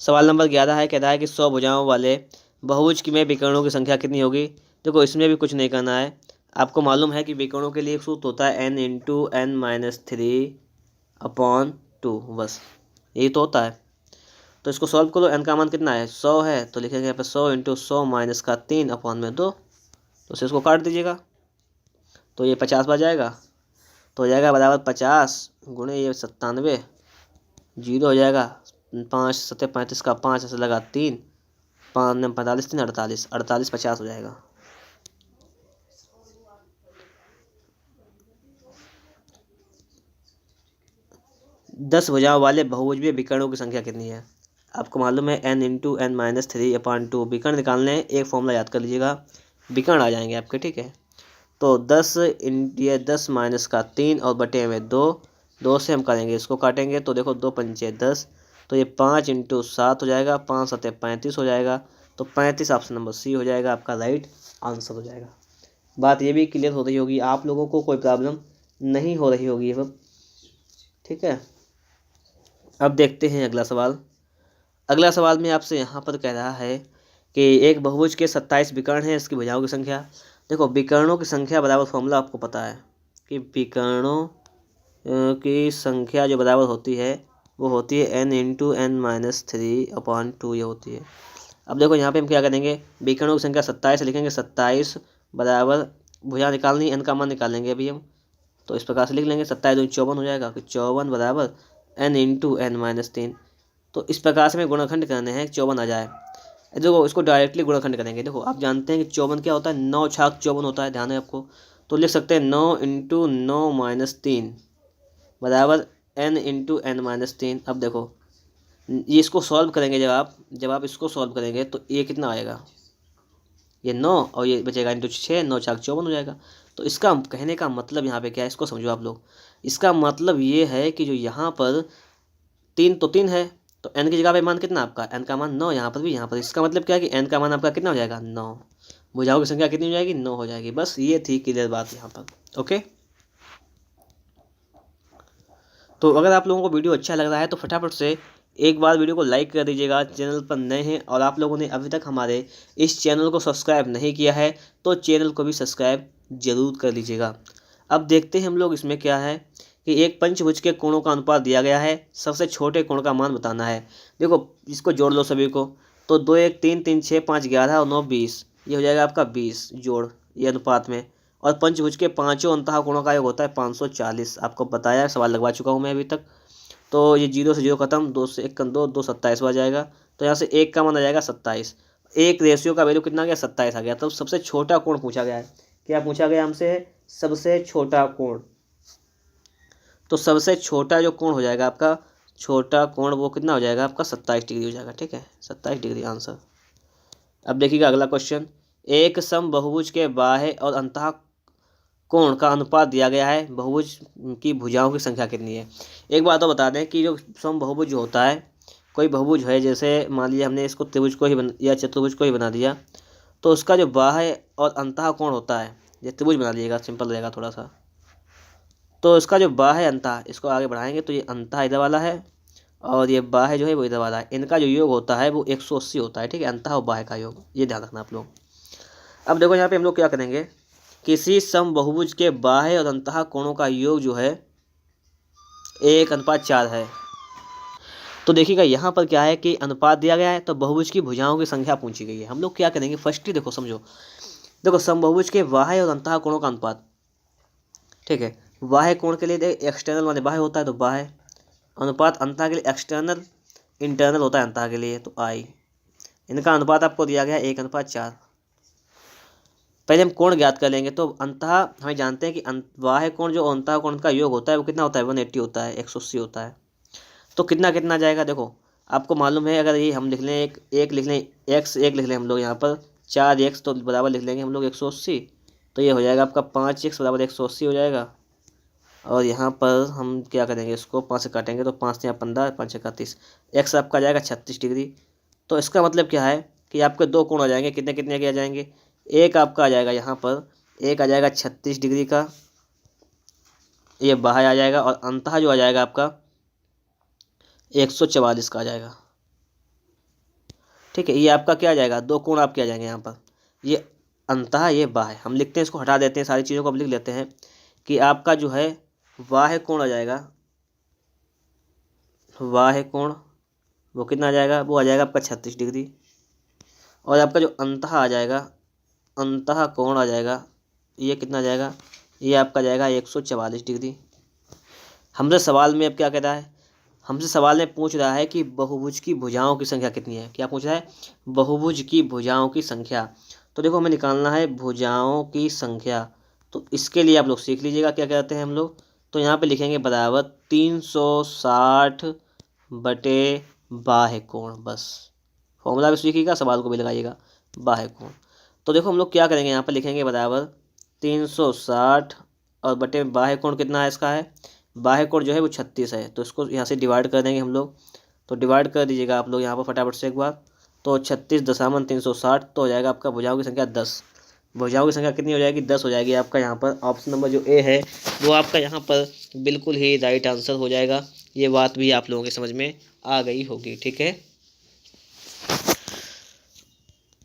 [SPEAKER 1] सवाल नंबर 11 है, कहता है कि 100 भुजाओं वाले बहुभुज में विकर्णों की संख्या कितनी होगी। देखो इसमें भी कुछ नहीं करना है, आपको मालूम है कि विकर्णों के लिए एक सूत्र होता है n इंटू n माइनस 3/2, बस यही तो होता है। तो इसको सॉल्व करो, n का मान कितना है 100 है, तो लिखेंगे यहाँ पे 100 इंटू 100 माइनस का 3/2, तो उसे इसको काट दीजिएगा, तो ये 50 बच जाएगा, तो हो जाएगा बराबर 50 गुणे ये 97, 0 हो जाएगा, 5 7 35 का 5 ऐसे लगा 3, 5 45 3 48, 48 50 हो जाएगा। दस भुजाओं वाले बहुभुज में विकर्णों की संख्या कितनी है। आपको मालूम है n इंटू n माइनस 3/2। विकर्ण निकालने एक फॉर्मूला याद कर लीजिएगा, विकर्ण आ जाएंगे आपके, ठीक है। तो 10 ये 10 माइनस का 3 और बटे में 2, 2 से हम करेंगे इसको काटेंगे, तो देखो 2 पंचे 10, तो ये 5 इंटू 7 हो जाएगा, 5 7 35 हो जाएगा, तो 35 ऑप्शन नंबर सी हो जाएगा, आपका राइट आंसर हो जाएगा। बात ये भी क्लियर हो रही होगी, आप लोगों को कोई प्रॉब्लम नहीं हो रही होगी ये सब, ठीक है। अब देखते हैं अगला सवाल। अगला सवाल में आपसे यहाँ पर कह रहा है कि एक बहुभुज के 27 विकर्ण हैं, इसकी भुजाओं की संख्या। देखो विकर्णों की संख्या बराबर फॉर्मूला आपको पता है कि विकर्णों की संख्या जो बराबर होती है वो होती है n इंटू n-3/2 ये होती है। अब देखो यहाँ पे हम क्या करेंगे, विकर्णों की संख्या 27 लिखेंगे, 27 बराबर भुजा निकालनी, n का मान निकालेंगे अभी हम, तो इस प्रकार से लिख लेंगे 27 दूनी 54 हो जाएगा, कि 54 बराबर n इंटू n-3। तो इस प्रकार से हमें गुणनखंड करने हैं 54 आ जाए। देखो इसको डायरेक्टली गुणनखंड करेंगे। देखो आप जानते हैं कि 54 क्या होता है, 9 छाक 54 होता है, ध्यान है आपको। तो लिख सकते हैं 9 इंटू 9-3 बराबर n इंटू n-3। अब देखो ये इसको सॉल्व करेंगे, जब आप इसको सॉल्व करेंगे तो ये कितना आएगा, ये 9 और ये बचेगा इंटू 6, 9 छाक 54 हो जाएगा। तो इसका कहने का मतलब यहाँ पे क्या है, इसको समझो आप लोग। इसका मतलब ये है कि जो यहाँ पर 3 तो 3 है, तो n की जगह पे मान कितना आपका, n का मान 9, यहाँ पर भी, यहाँ पर। इसका मतलब क्या है कि n का मान आपका कितना हो जाएगा, 9। भुजाओं की संख्या कितनी हो जाएगी, 9 हो जाएगी। बस ये थी क्लियर बात यहाँ पर। ओके, तो अगर आप लोगों को वीडियो अच्छा लग रहा है तो फटाफट से एक बार वीडियो को लाइक कर दीजिएगा। चैनल पर नए हैं और आप लोगों ने अभी तक हमारे इस चैनल को सब्सक्राइब नहीं किया है तो चैनल को भी सब्सक्राइब जरूर कर लीजिएगा। अब देखते हैं हम लोग इसमें क्या है कि एक पंचभुज के कोणों का अनुपात दिया गया है, सबसे छोटे कोण का मान बताना है। देखो इसको जोड़ लो सभी को, तो 2 1 3 3 6 5 11 और 9 20, ये हो जाएगा आपका 20 जोड़, ये अनुपात में। और पंचभुज के पांचों अंतः कोणों का योग होता है 540। आपको बताया, सवाल लगवा चुका हूँ मैं अभी तक। तो ये 0 से 0 खत्म, 2 से 1 2, 2 27 आ जाएगा। तो यहाँ से 1 का मान आ जाएगा 27, एक रेशियो का वैल्यू कितना आ गया, 27 आ गया। तो सबसे छोटा कोण पूछा गया है। क्या पूछा गया हमसे, सबसे छोटा कोण। तो सबसे छोटा जो कोण हो जाएगा आपका, छोटा कोण वो कितना हो जाएगा आपका, 27 डिग्री हो जाएगा। ठीक है, 27 डिग्री आंसर। अब देखिएगा अगला क्वेश्चन, एक समबहुभुज के बाह्य और अंतः कोण का अनुपात दिया गया है, बहुभुज की भुजाओं की संख्या कितनी है। एक बात तो बता दें कि जो समबहुभुज जो होता है, कोई बहुभुज है, जैसे मान लिया हमने इसको त्रिभुज को ही या चतुर्भुज को ही बना दिया, तो उसका जो बाह्य और अंतः कोण होता है, ये त्रिभुज बना लीजिएगा, सिंपल रहेगा थोड़ा सा। तो इसका जो बाह्य अंतः, इसको आगे बढ़ाएंगे तो ये अंतः इधर वाला है और ये बाह्य जो है वो इधर वाला है। इनका जो योग होता है वो 180 होता है। ठीक है, अंतः और बाह्य का योग, ये ध्यान रखना आप लोग। अब देखो यहाँ पे हम लोग क्या करेंगे, किसी समबहुभुज के बाह्य और अंतः कोणों का योग जो है 1:4 है। तो देखिएगा यहाँ पर क्या है कि अनुपात दिया गया है, तो बहुभुज की भुजाओं की संख्या पूछी गई है। हम लोग क्या करेंगे, फर्स्टली देखो समझो, देखो समबहुभुज के बाह्य और अंतः कोणों का अनुपात। ठीक है, बाह्य कोण के लिए एक्सटर्नल माने बाह्य होता है तो बाह्य, अनुपात अंतः के लिए एक्सटर्नल, इंटरनल होता है अंतः के लिए तो आई। इनका अनुपात आपको दिया गया 1:4। पहले हम कोण ज्ञात कर लेंगे। तो अंतः हमें जानते हैं कि बाह्य कोण जो अंतः कोण का योग होता है वो कितना होता है, 180 होता है, 180 होता है। तो कितना कितना जाएगा, देखो आपको मालूम है, अगर ये हम लिख लें एक लिख लें, x एक लिख लें हम लोग यहाँ पर 4x, तो बराबर लिख लेंगे हम लोग 180। तो ये हो जाएगा आपका 5x बराबर 180 हो जाएगा। और यहाँ पर हम क्या करेंगे, इसको 5 से काटेंगे तो 5 या 15, 5 31, x आपका आ जाएगा 36 डिग्री। तो इसका मतलब क्या है कि आपके दो कोण आ जाएंगे, कितने कितने के आ जाएंगे, एक आपका आ जाएगा यहाँ पर, एक आ जाएगा 36 डिग्री का, ये बाहर आ जाएगा, और अंतः जो आ जाएगा आपका 144 का आ जाएगा। ठीक है, ये आपका क्या आ जाएगा, दो कोण आपके आ जाएंगे यहाँ पर, ये अंतः ये बाह्य। हम लिखते हैं, इसको हटा देते हैं, सारी चीज़ों को अब लिख लेते हैं कि आपका जो है बाह्य कोण आ जाएगा, बाह्य कोण वो कितना आ जाएगा, वो आ जाएगा आपका 36 डिग्री। और आपका जो अंतः आ जाएगा, अंतः कोण आ जाएगा, ये कितना आ जाएगा, ये आपका जाएगा 144 डिग्री। हमसे सवाल में अब क्या कह रहा है, हमसे सवाल में पूछ रहा है कि बहुभुज की भुजाओं की संख्या कितनी है। क्या पूछ रहा है, बहुभुज की भुजाओं की संख्या। तो देखो हमें निकालना है भुजाओं की संख्या। तो इसके लिए आप लोग सीख लीजिएगा क्या कहते हैं हम लोग। तो यहाँ पे लिखेंगे बराबर 360 बटे बाह्य कोण, बस फॉर्मूला भी सीखिएगा, सवाल को भी लगाइएगा, बाह्य कोण। तो देखो हम लोग क्या करेंगे, यहाँ पर लिखेंगे बराबर 360 और बटे बाह्य कोण कितना है, इसका है बाह्य कोण जो है वो 36 है। तो इसको यहाँ से डिवाइड कर देंगे हम लोग। तो डिवाइड कर दीजिएगा आप लोग यहाँ पर फटाफट से एक बार। तो 36.360 तो हो जाएगा आपका भुजाओं की संख्या 10। भुजाओं की संख्या कितनी हो जाएगी, 10 हो जाएगी आपका यहाँ पर। ऑप्शन नंबर जो ए है वो आपका यहाँ पर बिल्कुल ही राइट आंसर हो जाएगा। ये बात भी आप लोगों के समझ में आ गई होगी। ठीक है,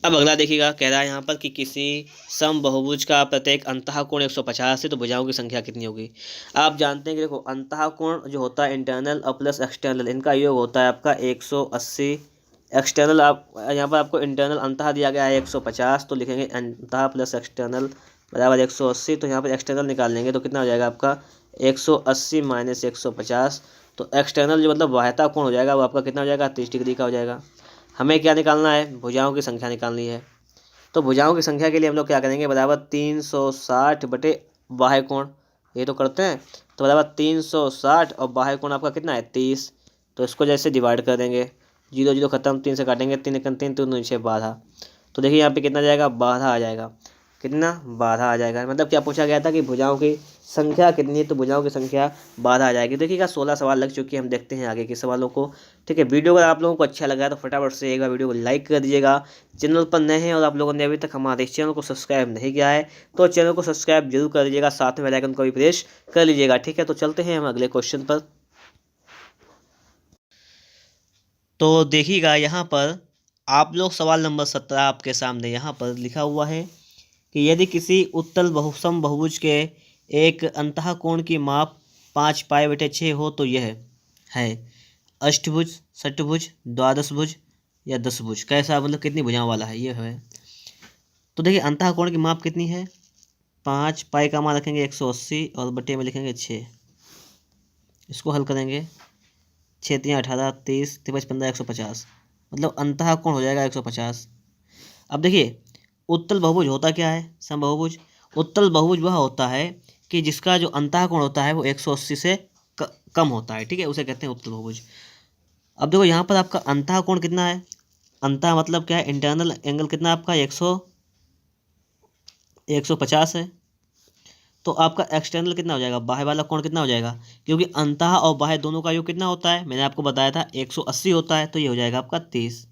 [SPEAKER 1] अब अगला देखिएगा, कह रहा है यहाँ पर कि किसी समबहुभुज का प्रत्येक अंतःकोण 150 है तो भुजाओं की संख्या कितनी होगी। आप जानते हैं कि देखो अंतःकोण जो होता है इंटरनल और प्लस एक्सटर्नल, इनका योग होता है आपका 180। एक्सटर्नल आप यहाँ पर आपको इंटरनल अंतः दिया गया है 150, तो लिखेंगे अंतः प्लस एक्सटर्नल बराबर 180। तो यहाँ पर एक्सटर्नल निकाल लेंगे तो कितना हो जाएगा आपका 180 माइनस 150। तो एक्सटर्नल जो मतलब बाह्यता कोण हो जाएगा वो आपका कितना हो जाएगा 30 डिग्री का हो जाएगा। हमें क्या निकालना है, भुजाओं की संख्या निकालनी है। तो भुजाओं की संख्या के लिए हम लोग क्या करेंगे, बराबर 360 बटे बाह्य कोण, ये तो करते हैं। तो बराबर 360 और बाह्य कोण आपका कितना है 30। तो इसको जैसे डिवाइड कर देंगे, 0 0 खत्म, 3 से काटेंगे, 3 1 3 3 9 12। तो देखिए यहाँ पे कितना जाएगा 12 आ जाएगा। कितना 12 आ जाएगा। मतलब क्या पूछा गया था कि भुजाओं की संख्या कितनी है, तो भुजाओं की संख्या 12 आ जाएगी। देखिएगा 16 सवाल लग चुकी है, हम देखते हैं आगे के सवालों को। ठीक है, वीडियो अगर आप लोगों को अच्छा लगा तो फटाफट से एक बार वीडियो को लाइक कर दीजिएगा। चैनल पर नए हैं और आप लोगों ने अभी तक हमारे चैनल को सब्सक्राइब नहीं किया है तो चैनल को सब्सक्राइब जरूर कर दीजिएगा, साथ में बेल आइकन को भी प्रेस कर लीजिएगा। ठीक है, तो चलते हैं हम अगले क्वेश्चन पर। तो देखिएगा यहाँ पर आप लोग सवाल नंबर 17 आपके सामने यहाँ पर लिखा हुआ है कि यदि किसी उत्तल समबहुभुज के एक अंतःकोण की माप 5 पाई बटे 6 हो तो यह है अष्टभुज, षट्भुज, द्वादशभुज या दशभुज। कैसा, मतलब कितनी भुजाओं वाला है ये है। तो देखिए अंतःकोण की माप कितनी है, 5 पाई का मान रखेंगे 180 और बटे में लिखेंगे 6। इसको हल करेंगे, 6 3 18 30 23 15 150, मतलब अंतःकोण हो जाएगा 150। अब देखिए उत्तल बहुभुज होता क्या है, समबहुभुज। उत्तल बहुभुज वह होता है कि जिसका जो अंतःकोण होता है वो 180 से कम होता है। ठीक है, उसे कहते हैं उत्तल बहुभुज। अब देखो यहाँ पर आपका अंतःकोण कितना है, अंतः मतलब क्या है, इंटरनल एंगल कितना आपका 150 है। तो आपका एक्सटर्नल कितना हो जाएगा, बाह्य वाला कोण कितना हो जाएगा, क्योंकि अंतः और बाह्य दोनों का योग कितना होता है, मैंने आपको बताया था 180 होता है, तो ये हो जाएगा आपका 30।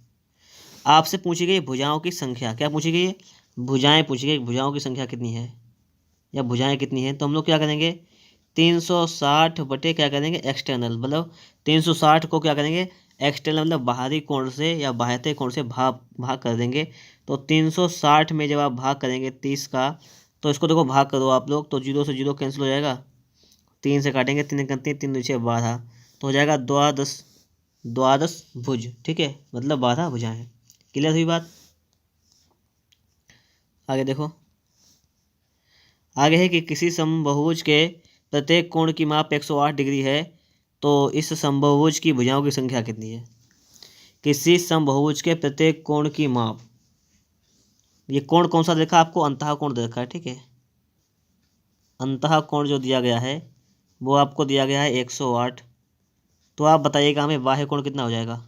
[SPEAKER 1] आपसे पूछी गई भुजाओं की संख्या, क्या पूछी गई है, भुजाएं पूछी गई, भुजाओं की संख्या कितनी है या भुजाएं कितनी हैं। तो हम लोग क्या करेंगे 360 बटे क्या करेंगे एक्सटर्नल, मतलब 360 को क्या करेंगे एक्सटर्नल मतलब बाहरी कोण से या बाह्यते कोण से भाग कर देंगे। तो 360 में जब आप भाग करेंगे 30 का, तो इसको देखो भाग करो आप लोग, तो 0 से 0 कैंसिल हो जाएगा, 3 से काटेंगे, 3 करते 3 2 12, तो हो जाएगा द्वादश भुज। ठीक है, मतलब 12 भुजाएं हैं। क्लियर हुई बात। आगे देखो, आगे है कि किसी समबहुभुज के प्रत्येक कोण की माप 108 डिग्री है तो इस समबहुभुज की भुजाओं की संख्या कितनी है। किसी समबहुभुज के प्रत्येक कोण की माप, ये कोण कौन सा देखा आपको, अंतःकोण देखा है। ठीक है, अंतःकोण जो दिया गया है वो आपको दिया गया है 108। तो आप बताइएगा हमें बाह्य कोण कितना हो जाएगा,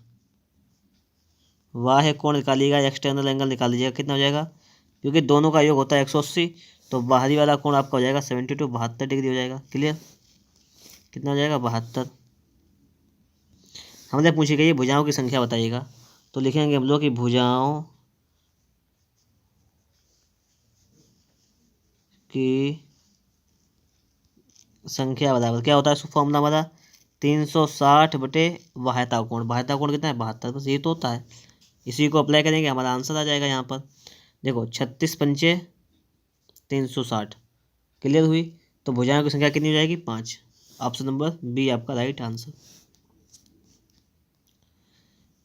[SPEAKER 1] बाह्य कोण निकालिएगा, एक्सटर्नल एंगल निकाल लीजिएगा, कितना हो जाएगा, क्योंकि दोनों का योग होता है 180, तो बाहरी वाला कोण आपका हो जाएगा 72 72 डिग्री हो जाएगा। क्लियर, कितना हो जाएगा 72। हमने पूछी गई भुजाओं की संख्या बताइएगा, तो लिखेंगे हम लोग कि भुजाओं की संख्या बराबर क्या होता है, फॉर्मूला हमारा 360 बटे बाह्यता कोण। बाह्यता कोण कितना है 72, बस ये तो होता है। इसी को अप्लाई करेंगे हमारा आंसर आ जाएगा यहाँ पर। देखो 36 पंचे 360। क्लियर हुई। तो भुजाओं की संख्या कितनी हो जाएगी 5। ऑप्शन नंबर बी आपका राइट आंसर।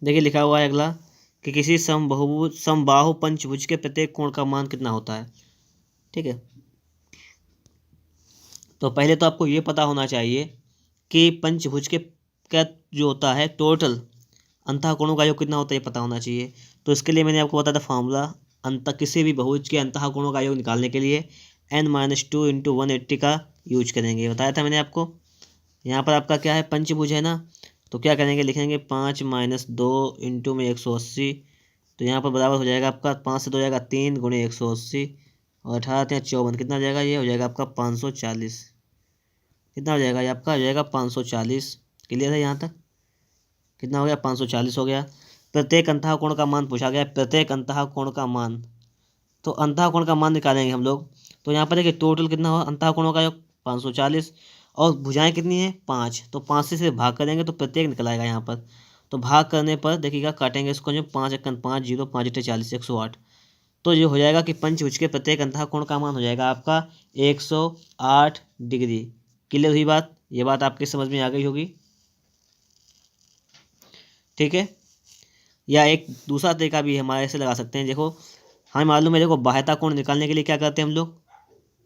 [SPEAKER 1] देखिए लिखा हुआ है अगला कि किसी समबाहु पंचभुज के प्रत्येक कोण का मान कितना होता है। ठीक है, तो पहले तो आपको ये पता होना चाहिए कि पंचभुज के क्या जो होता है टोटल अंतःकोणों का योग कितना होता है, ये पता होना चाहिए। तो इसके लिए मैंने आपको बताया था फार्मूला, किसी भी बहुभुज के अंतःकोणों का योग निकालने के लिए n-2 इंटू 180 का यूज करेंगे, बताया था मैंने आपको। यहाँ पर आपका क्या है पंचभुज है ना, तो क्या करेंगे लिखेंगे 5 - 2 इंटू में 180, तो यहाँ पर बराबर हो जाएगा आपका 5 से 2 जाएगा 3 गुणे 180 और 18 3 54, कितना हो जाएगा, ये हो जाएगा आपका 540। कितना हो जाएगा, ये आपका हो जाएगा 540। क्लियर है यहाँ तक, कितना हो गया 540 हो गया। प्रत्येक अंतःकोण का मान पूछा गया, प्रत्येक अंतःकोण का मान, तो अंतःकोण का मान निकालेंगे हम लोग। तो यहाँ पर देखिए टोटल कितना हो अंतःकोणों का योग 540 और भुजाएं कितनी है 5, तो 5 से भाग करेंगे तो प्रत्येक निकल आएगा यहाँ पर। तो भाग करने पर देखिएगा काटेंगे इसको जो 5 एकन 5 0 5 अट्ठे 40 108। तो ये हो जाएगा कि पंचभुज के प्रत्येक अंतः कोण का मान हो जाएगा आपका 108 डिग्री। क्लियर हुई बात? ये बात आपके समझ में आ गई होगी, ठीक है। या एक दूसरा तरीका भी हमारे ऐसे लगा सकते हैं। देखो हमें मालूम है, देखो बाह्यता कोण निकालने के लिए क्या करते हैं हम लोग,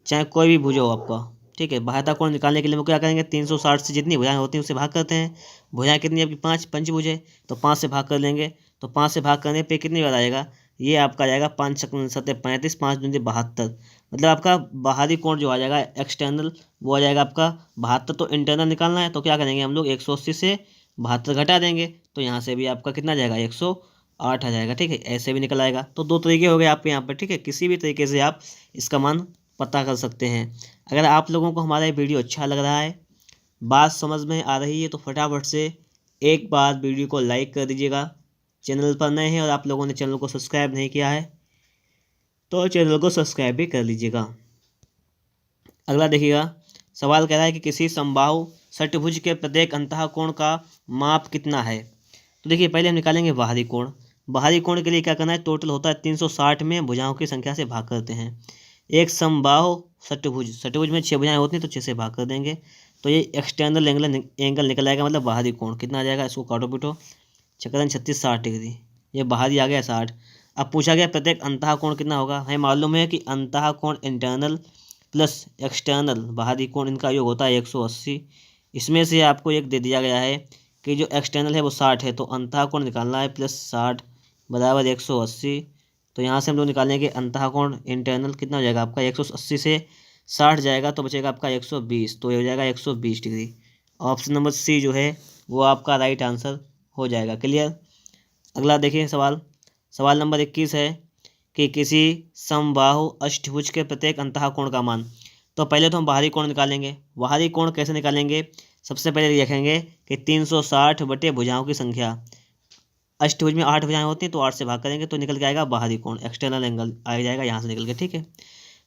[SPEAKER 1] चाहे कोई भी भुजा हो आपका, ठीक है, बाह्यता कोण निकालने के लिए हम क्या करेंगे, 360 से जितनी भुजाएं होती हैं उससे भाग करते हैं। भुजाएं कितनी आपकी 5 पंचभुज है, तो 5 से भाग कर लेंगे। तो 5 से भाग करने पे कितनी बार आएगा, ये आपका आ जाएगा 5 7 35 5 दूनी 72। मतलब आपका बाहरी कोण जो आ जाएगा एक्सटर्नल वो आ जाएगा आपका 72। तो इंटरनल निकालना है तो क्या करेंगे हम लोग 180 से 72 घटा देंगे, तो यहाँ से भी आपका कितना आ जाएगा 108 आ जाएगा, ठीक है। ऐसे भी निकल आएगा। तो दो तरीके हो गए आपके यहाँ पर, ठीक है। किसी भी तरीके से आप इसका मान पता कर सकते हैं। अगर आप लोगों को हमारा ये वीडियो अच्छा लग रहा है, बात समझ में आ रही है, तो फटाफट से एक बार वीडियो को लाइक कर दीजिएगा। चैनल पर नए हैं और आप लोगों ने चैनल को सब्सक्राइब नहीं किया है तो चैनल को सब्सक्राइब भी कर लीजिएगा। अगला देखिएगा, सवाल कह रहा है कि किसी समबाहु षट्भुज के प्रत्येक अंतः कोण का माप कितना है। तो देखिए पहले हम निकालेंगे बाहरी कोण। बाहरी कोण के लिए क्या करना है, टोटल होता है 360 में भुजाओं की संख्या से भाग करते हैं। एक समबाहु षट्भुज में 6 भुजाएं होती हैं तो 6 से भाग कर देंगे, तो ये एक्सटर्नल एंगल निकल आएगा। मतलब बाहरी कोण कितना आ जाएगा, इसको काटो पीटो, चक्कर 36 60 डिग्री, ये बाहरी आ गया 60। अब पूछा गया प्रत्येक अंतः कोण कितना होगा। हमें मालूम है कि अंतः कोण इंटरनल प्लस एक्सटर्नल बाहरी कोण इनका योग होता है 180। इसमें से आपको एक दे दिया गया है कि जो एक्सटर्नल है वो 60 है, तो अंतः कोण निकालना है प्लस 60 बराबर 180। तो यहाँ से हम लोग निकालेंगे अंतः कोण इंटरनल कितना हो जाएगा आपका 180 से 60 जाएगा तो बचेगा आपका 120, तो ये हो जाएगा 120 डिग्री। ऑप्शन नंबर सी जो है वो आपका राइट आंसर हो जाएगा। क्लियर? अगला देखिए सवाल नंबर 21 है कि किसी समबाहु अष्टभुज के प्रत्येक अंतः कोण का मान। तो पहले तो हम बाहरी कोण निकालेंगे। बाहरी कोण कैसे निकालेंगे, सबसे पहले देखेंगे कि 360 बटे भुजाओं की संख्या। अष्टभुज में 8 भुजाएं होती हैं तो 8 से भाग करेंगे तो निकल के आएगा बाहरी कोण, एक्सटर्नल एंगल आ जाएगा यहाँ से निकल के, ठीक है।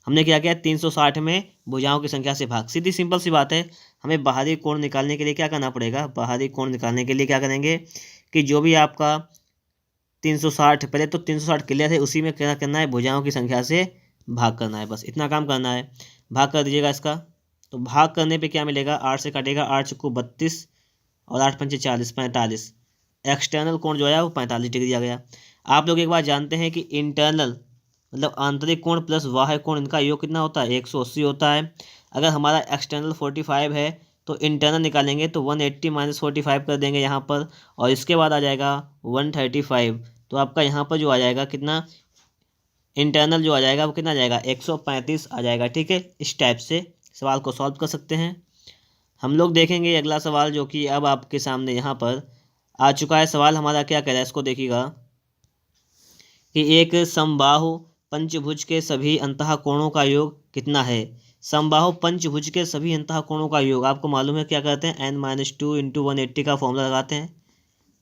[SPEAKER 1] हमने क्या किया, 360 में भुजाओं की संख्या से भाग। सीधी सिंपल सी बात है, हमें बाहरी कोण निकालने के लिए क्या करना पड़ेगा, बाहरी कोण निकालने के लिए क्या करेंगे कि जो भी आपका 360 पहले तो 360 क्लियर है, उसी में क्या करना है, भुजाओं की संख्या से भाग करना है, बस इतना काम करना है। भाग कर दीजिएगा इसका। तो भाग करने पे क्या मिलेगा, 8 से काटेगा, 8 चुको 32 और 8 पंचे 40 45। एक्सटर्नल कोण जो है वो 45 डिग्री आ गया। आप लोग एक बार जानते हैं कि इंटरनल मतलब आंतरिक कोण प्लस बाह्य कोण इनका योग कितना होता है, 180 होता है। अगर हमारा एक्सटर्नल 45 है तो इंटरनल निकालेंगे तो 180 माइनस 45 कर देंगे यहाँ पर, और इसके बाद आ जाएगा 135। तो आपका यहाँ पर जो आ जाएगा कितना, इंटरनल जो आ जाएगा वो कितना आ जाएगा 135 आ जाएगा, ठीक है। इस टाइप से सवाल को सॉल्व कर सकते हैं। हम लोग देखेंगे अगला सवाल जो कि अब आपके सामने यहाँ पर आ चुका है। सवाल हमारा क्या कह रहा है, इसको देखिएगा कि एक समबाहु पंचभुज के सभी अंतः कोणों का योग कितना है। समबाहु पंचभुज के सभी अंतः कोणों का योग आपको मालूम है क्या करते हैं, n-2 इंटू 180 का फॉर्मूला लगाते हैं।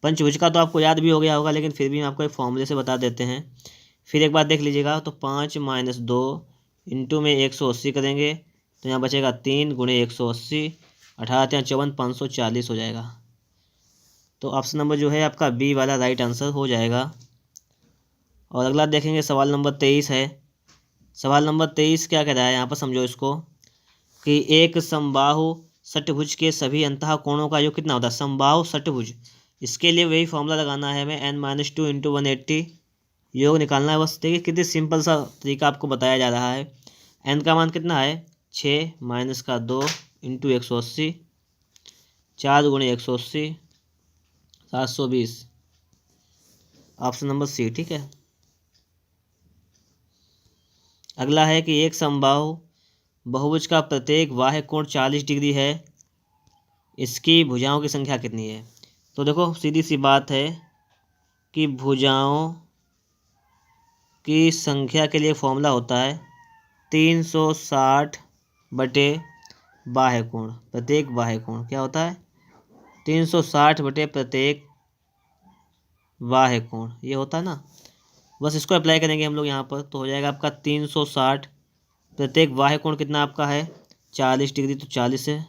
[SPEAKER 1] पंचभुज का तो आपको याद भी हो गया होगा, लेकिन फिर भी हम आपको एक फॉर्मूले से बता देते हैं। फिर एक बार देख लीजिएगा, तो 5 - 2 इंटू में 180 करेंगे तो यहाँ बचेगा 3 गुणे 180, 18 × 54 540 हो जाएगा। तो ऑप्शन नंबर जो है आपका बी वाला राइट आंसर हो जाएगा। और अगला देखेंगे सवाल नंबर 23 है। सवाल नंबर 23 क्या कह रहा है, यहाँ पर समझो इसको कि एक समबाहु षट्भुज के सभी अंतः कोणों का योग कितना होता है। समबाहु षट्भुज, इसके लिए वही फॉर्मूला लगाना है हमें, n-2 इंटू 180 योग निकालना है। बस देखिए कितनी सिंपल सा तरीका आपको बताया जा रहा है। n का मान कितना है 6 माइनस का 2 इंटू 180, 4 गुणे 180 720। ऑप्शन नंबर सी, ठीक है। अगला है कि एक समबाहु बहुभुज का प्रत्येक बाह्य कोण 40 डिग्री है, इसकी भुजाओं की संख्या कितनी है। तो देखो सीधी सी बात है कि भुजाओं की संख्या के लिए फॉर्मूला होता है 360 बटे बाह्य कोण, प्रत्येक बाह्य कोण क्या होता है 360 बटे प्रत्येक बाह्य कोण, ये होता है ना। बस इसको अप्लाई करेंगे हम लोग यहाँ पर, तो हो जाएगा आपका 360 प्रत्येक बाह्य कोण कितना आपका है 40 डिग्री, तो 40 है,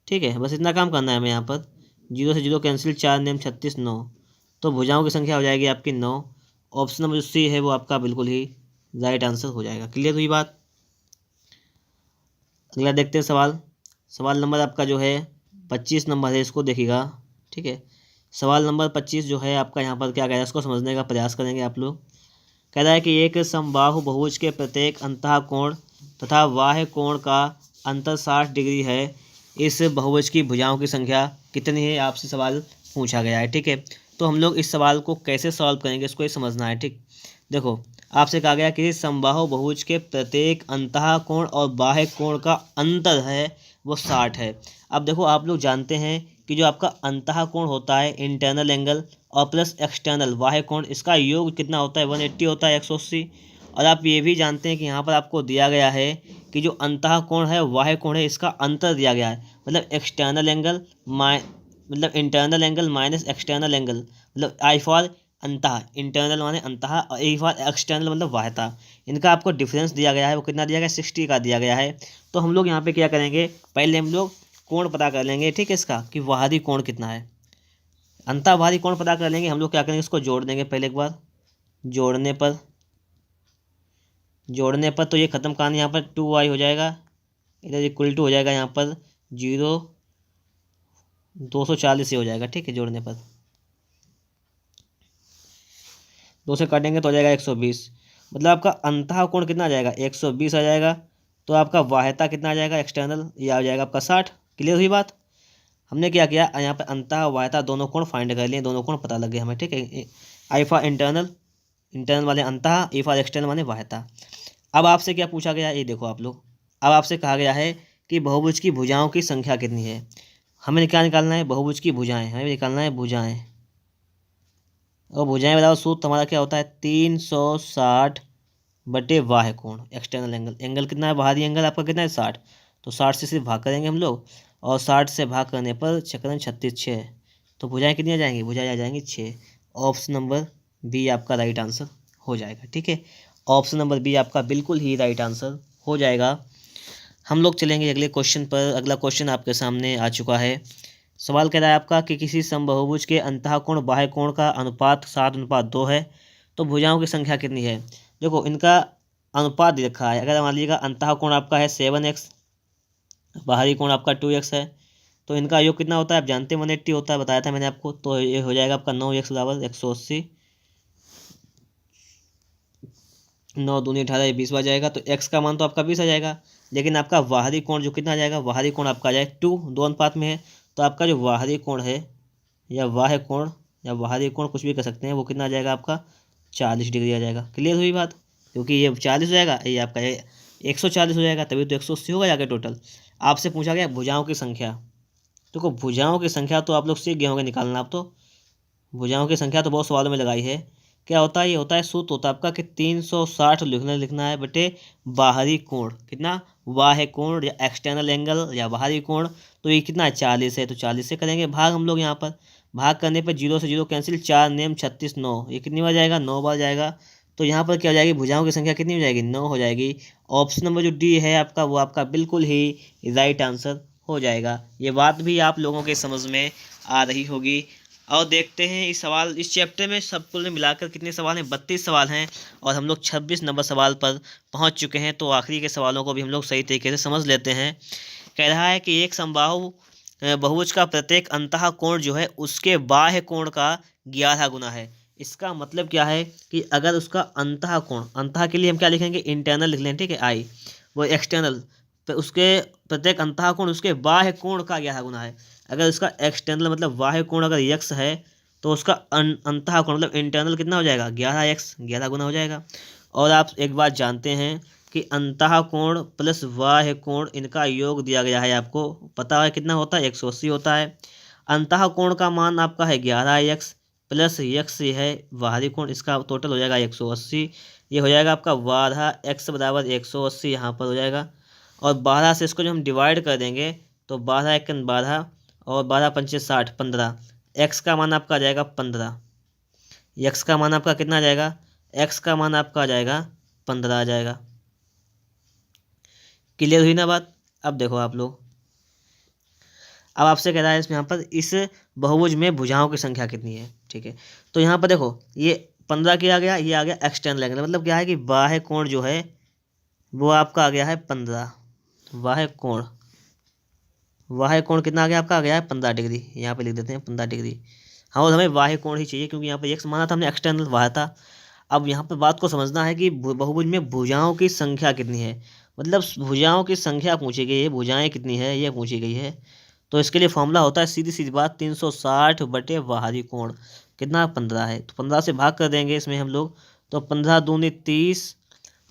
[SPEAKER 1] ठीक है। बस इतना काम करना है हमें यहाँ पर। जीरो से जीरो कैंसिल, 4 नियम 36 9। तो भुजाओं की संख्या हो जाएगी आपकी 9। ऑप्शन नंबर जो सी है वो आपका बिल्कुल ही राइट आंसर हो जाएगा। क्लियर हुई बात। अगला देखते हैं सवाल। सवाल नंबर आपका जो है 25 नंबर है, इसको देखिएगा। ठीक है, सवाल नंबर 25 जो है आपका यहाँ पर क्या कह रहा है, इसको समझने का प्रयास करेंगे आप लोग। कह रहा है कि एक समबाहु बहुभुज के प्रत्येक अंतः कोण तथा बाह्य कोण का अंतर 60 डिग्री है। इस बहुभुज की भुजाओं की संख्या कितनी है, आपसे सवाल पूछा गया है। ठीक है, तो हम लोग इस सवाल को कैसे सॉल्व करेंगे, इसको ये समझना है। ठीक, देखो आपसे कहा गया कि समबाहु बहुभुज के प्रत्येक अंतः कोण और बाह्य कोण का अंतर है वो 60 है। अब देखो आप लोग जानते हैं कि जो आपका अंतः कोण होता है इंटरनल एंगल और प्लस एक्सटर्नल बाह्य कोण, इसका योग कितना होता है 180 होता है 180। और आप ये भी जानते हैं कि यहाँ पर आपको दिया गया है कि जो अंतः कोण है बाह्य कोण है इसका अंतर दिया गया है, मतलब एक्सटर्नल एंगल मतलब internal angle minus external angle, मतलब आई फॉर अंतः, इंटरनल माने अंतः और ए फॉर एक्सटर्नल मतलब बाह्यता। इनका आपको डिफरेंस दिया गया है, वो कितना दिया गया है 60 का दिया गया है। तो हम लोग यहाँ पे क्या करेंगे, पहले हम लोग कोण पता कर लेंगे। ठीक है, इसका कि बाहरी कोण कितना है, अंतः बाहरी कोण पता कर लेंगे। हम लोग क्या करेंगे, इसको जोड़ देंगे पहले एक बार। जोड़ने पर तो ये खत्म कहानी, यहाँ पर 2y हो जाएगा, इधर इक्वल टू हो जाएगा यहाँ पर 0 240 से हो जाएगा। ठीक है, जोड़ने पर 2 से काटेंगे तो हो जाएगा 120, मतलब आपका अंतः कोण कितना आ जाएगा 120 आ जाएगा। तो आपका बाह्यता कितना आ जाएगा एक्सटर्नल, ये आ जाएगा आपका 60। क्लियर हुई बात। हमने क्या किया, यहाँ पे अंतः बाह्यता दोनों कोण फाइंड कर लिए, दोनों कोण पता लग गए हमें। ठीक है, आई फॉर इंटरनल, इंटरनल वाले अंतः, ए फॉर एक्सटर्नल वाले बाह्यता। अब आपसे क्या पूछा गया, ये देखो आप लोग। अब आपसे कहा गया है कि बहुभुज की भुजाओं की संख्या कितनी है। हमें क्या निकालना है, बहुभुज की भुजाएं, हमें निकालना है भुजाएं। और भुजाएं बराबर सूत्र हमारा क्या होता है 360 बटे बाह्य कोण एक्सटर्नल एंगल। एंगल कितना है, बाहरी एंगल आपका कितना है 60, तो 60 से सिर्फ भाग करेंगे हम लोग, और 60 से भाग करने पर चक्रण 36 6। तो भुजाएं कितनी आ जाएंगी, भुजाएं आ जाएंगी 6। ऑप्शन नंबर बी आपका राइट आंसर हो जाएगा। ठीक है, ऑप्शन नंबर बी आपका बिल्कुल ही राइट आंसर हो जाएगा। हम लोग चलेंगे अगले क्वेश्चन पर। अगला क्वेश्चन आपके सामने आ चुका है। सवाल कह रहा है आपका कि किसी समबाहुभुज के अंतः कोण बाह्य कोण का अनुपात 7:2 है, तो भुजाओं की संख्या कितनी है। देखो इनका अनुपात दे रखा है। अगर मान लीजिएगा अंतः कोण आपका है 7x, बाहरी कोण आपका 2x है, तो इनका योग कितना होता है आप जानते हैं 180 होता है, बताया था मैंने आपको। तो ये हो जाएगा आपका 9x बराबर 180, 9 दूनी 18, ये 20 आ जाएगा। तो x का मान तो आपका 20 आ जाएगा, लेकिन आपका बाहरी कोण जो कितना आ जाएगा, बाहरी कोण आपका आ जाएगा 2, 2 अनुपात में है। तो आपका जो बाहरी कोण है या बाह्य कोण या बाहरी कोण कुछ भी कर सकते हैं, वो कितना आ जाएगा आपका 40 डिग्री आ जाएगा। क्लियर हुई बात, क्योंकि ये 40 हो जाएगा, ये आपका 140 हो जाएगा, तभी तो 180 होगा जाकर टोटल। आपसे पूछा गया भुजाओं की संख्या, तो भुजाओं की संख्या तो आप लोग सीख गए होंगे निकालना। आप तो भुजाओं की संख्या तो बहुत सवालों में लगाई है। क्या होता है, ये होता है सूत्र होता है आपका कि 360 लिखना है बटे बाहरी कोण, कितना बाह्य कोण या एक्सटर्नल एंगल या बाहरी कोण, तो ये कितना है 40 है। तो 40 से करेंगे भाग हम लोग यहाँ पर। भाग करने पर 0 से 0 कैंसिल, 4 नेम 36 9, ये कितनी बार जाएगा 9 बार जाएगा। तो यहाँ पर क्या हो जाएगी, भुजाओं की संख्या कितनी हो जाएगी 9 हो जाएगी। ऑप्शन नंबर जो डी है आपका वो आपका बिल्कुल ही राइट आंसर हो जाएगा। ये बात भी आप लोगों के समझ में आ रही होगी। और देखते हैं इस सवाल, इस चैप्टर में सब कुल मिलाकर कितने सवाल हैं, 32 सवाल हैं, और हम लोग 26 नंबर सवाल पर पहुंच चुके हैं। तो आखिरी के सवालों को भी हम लोग सही तरीके से समझ लेते हैं। कह रहा है कि एक समबाहु बहुभुज का प्रत्येक अंतः कोण जो है उसके बाह्य कोण का 11 गुना है। इसका मतलब क्या है कि अगर उसका अंतः कोण, अंतः के लिए हम क्या लिखेंगे इंटरनल लिख लें, ठीक है आई, वो एक्सटर्नल, तो उसके प्रत्येक अंतः कोण उसके बाह्य कोण का 11 गुना है। अगर उसका एक्सटर्नल मतलब बाह्य कोण अगर x है, तो उसका अंतः कोण मतलब इंटरनल कितना हो जाएगा 11x, 11 गुना हो जाएगा। और आप एक बात जानते हैं कि अंतः कोण प्लस बाह्य कोण इनका योग दिया गया है, आपको पता है कितना होता है 180 होता है। अंतः कोण का मान आपका है 11x प्लस x है बाहरी कोण, इसका टोटल हो जाएगा 180। ये हो जाएगा आपका 12x बराबर 180 यहाँ पर हो जाएगा। और 12 से इसको जो हम डिवाइड कर देंगे तो 12 एक 12 और 12 पंचे 60, 15। एक्स का मान आपका आ जाएगा 15, एक्स का मान आपका कितना आ जाएगा, एक्स का मान आपका आ जाएगा 15 आ जाएगा। क्लियर हुई ना बात। अब देखो आप लोग, अब आपसे कह रहा है इसमें यहाँ पर इस बहुभुज में भुजाओं की संख्या कितनी है, ठीक है। तो यहाँ पर देखो ये 15 क्या आ गया, ये आ गया एक्सटर्नल एंगल, मतलब क्या है कि बाह्य कोण जो है वो आपका आ गया है 15। बाह्य कोण कितना आ गया आपका, आ गया है 15 डिग्री। यहाँ पे लिख देते हैं 15 डिग्री। हाँ, और हमें बाह्य कोण ही चाहिए क्योंकि यहाँ पर एक माना था हमने एक्सटर्नल बाह्य था। अब यहाँ पर बात को समझना है कि बहुभुज में भुजाओं की संख्या कितनी है, मतलब भुजाओं की संख्या पूछी गई है, भुजाएं कितनी है ये पूछी गई है। तो इसके लिए फॉर्मूला होता है सीधी सीधी बात 360 बटे बाहरी कोण कितना 15 है, तो 15 से भाग कर देंगे इसमें हम लोग, तो 15 दूनी 30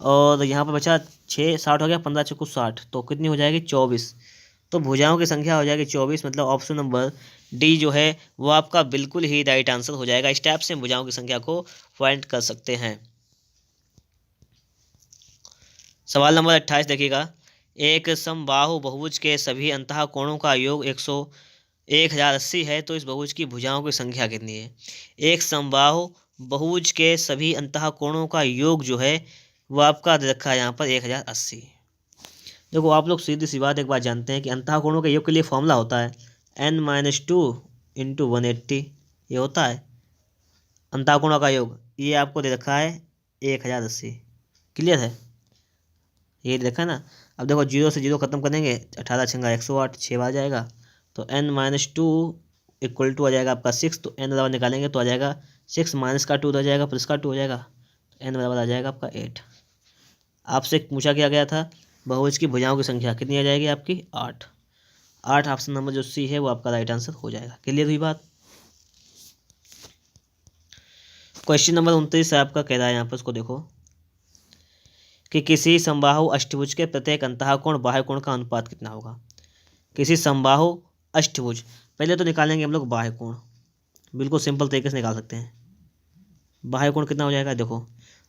[SPEAKER 1] और यहाँ पर बचा 6, 60 हो गया, 15 चौको 60, तो कितनी हो जाएगी 24। तो भुजाओं की संख्या हो जाएगी 24, मतलब ऑप्शन नंबर डी जो है वो आपका बिल्कुल ही राइट आंसर हो जाएगा। इस टाइप से भुजाओं की संख्या को फाइंड कर सकते हैं। सवाल नंबर 28 देखिएगा, एक समबाहु बहुभुज के सभी अंतः कोणों का योग 1080 है, तो इस बहुभुज की भुजाओं की संख्या कितनी है। एक समबाहु बहुभुज के सभी अंतः कोणों का योग जो है वो आपका दे रखा है यहाँ पर 1080। देखो आप लोग सीधी सी बात एक बात जानते हैं कि अंतः कोणों के योग के लिए फॉर्मूला होता है n-2 × 180, ये होता है अंतः कोणों का योग। ये आपको दे रखा है 1080, क्लियर है, ये देखा ना। अब देखो 0 से 0 खत्म करेंगे, 18 छंगा 108, 6 बार जाएगा, तो n-2 इक्वल टू आ जाएगा आपका 6, तो n बराबर निकालेंगे तो आ जाएगा 6 माइनस का 2 हो जाएगा, प्लस का 2 हो जाएगा, तो n बराबर आ जाएगा आपका 8। आपसे पूछा क्या गया था बहुभुज की भुजाओं की संख्या कितनी आ जाएगी आपकी 8। ऑप्शन नंबर जो सी है वो आपका राइट आंसर हो जाएगा। क्लियर हुई बात। क्वेश्चन नंबर 29 है आपका, कह रहा है यहाँ पर उसको देखो कि किसी समबाहु अष्टभुज के प्रत्येक अंतः कोण बाह्य कोण का अनुपात कितना होगा। किसी समबाहु अष्टभुज, पहले तो निकालेंगे हम लोग बाह्य कोण, बिल्कुल सिंपल तरीके से निकाल सकते हैं। बाह्य कोण कितना हो जाएगा, देखो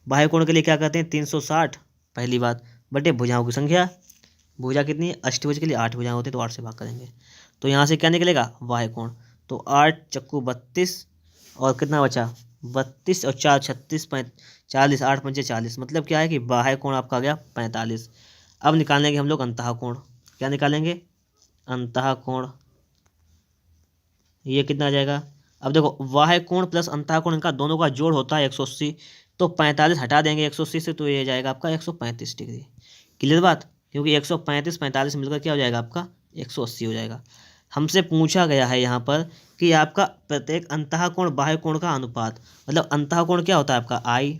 [SPEAKER 1] बाह्य कोण के लिए क्या करते हैं 360 पहली बात बटे भुजाओं की संख्या। भुजा कितनी है, अष्टभुज के लिए 8 भुजाएं होती है, तो 8 से भाग करेंगे तो यहाँ से क्या निकलेगा बाह्य कोण, तो 8 चक्कू 32 और कितना बचा 32 और 4 36 40, 8 पंचे 40, मतलब क्या है कि बाह्य कोण आपका आ गया 45। अब निकालेंगे हम लोग अंतः कोण, क्या निकालेंगे अंतः कोण, ये कितना आ जाएगा। अब देखो बाह्य कोण प्लस अंतः कोण इनका दोनों का जोड़ होता है 180, तो 45 हटा देंगे 180 से, तो ये जाएगा आपका 135 डिग्री। क्लियर बात, क्योंकि 135 45 मिलकर क्या हो जाएगा आपका 180 हो जाएगा। हमसे पूछा गया है यहाँ पर कि आपका प्रत्येक अंतः कोण बाह्य कोण का अनुपात, मतलब अंतः कोण क्या होता है आपका I,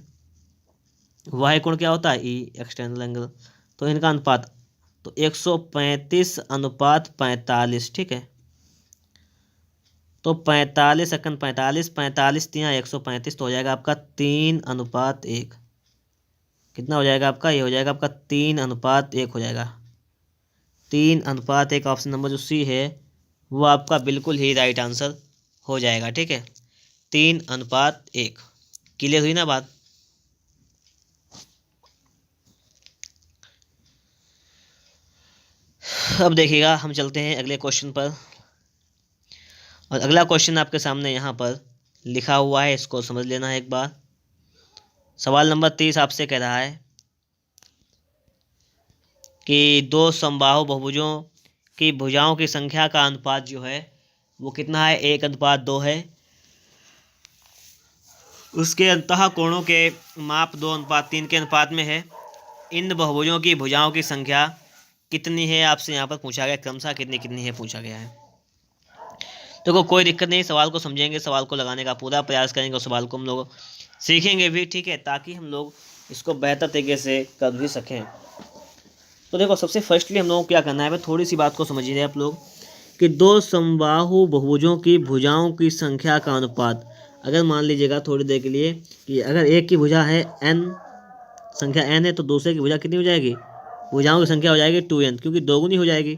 [SPEAKER 1] बाह्य कोण क्या होता है E एक्सटर्नल एंगल, तो इनका अनुपात तो 135 अनुपात 45, ठीक है। तो 45 एकन 45, 45 तिया 135, तो हो जाएगा आपका 3:1। कितना हो जाएगा आपका, ये हो जाएगा आपका 3:1 हो जाएगा। 3:1 ऑप्शन नंबर जो सी है वो आपका बिल्कुल ही राइट आंसर हो जाएगा, ठीक है 3:1। क्लियर हुई ना बात। अब देखिएगा हम चलते हैं अगले क्वेश्चन पर, और अगला क्वेश्चन आपके सामने यहाँ पर लिखा हुआ है, इसको समझ लेना है एक बार। सवाल नंबर 30 आपसे कह रहा है कि दो समबाहु बहुभुजों की भुजाओं की संख्या का अनुपात जो है वो कितना है 1:2 है। उसके अंतः कोणों के माप 2:3 के अनुपात में है। इन बहुभुजों की भुजाओं की संख्या कितनी है आपसे यहाँ पर पूछा गया, क्रमशः कितनी कितनी है पूछा गया है। तो कोई दिक्कत नहीं, सवाल को समझेंगे, सवाल को लगाने का पूरा प्रयास करेंगे और सवाल को हम लोग सीखेंगे भी, ठीक है, ताकि हम लोग इसको बेहतर तरीके से कर भी सकें। तो देखो सबसे फर्स्टली हम लोगों को क्या करना है, थोड़ी सी बात को समझिए आप लोग कि दो समबाहु बहुभुजों की भुजाओं की संख्या का अनुपात, अगर मान लीजिएगा थोड़ी देर के लिए कि अगर एक की भुजा है n, संख्या n है, तो दूसरे की भुजा कितनी हो जाएगी, भुजाओं की संख्या हो जाएगी 2n, क्योंकि दोगुनी हो जाएगी।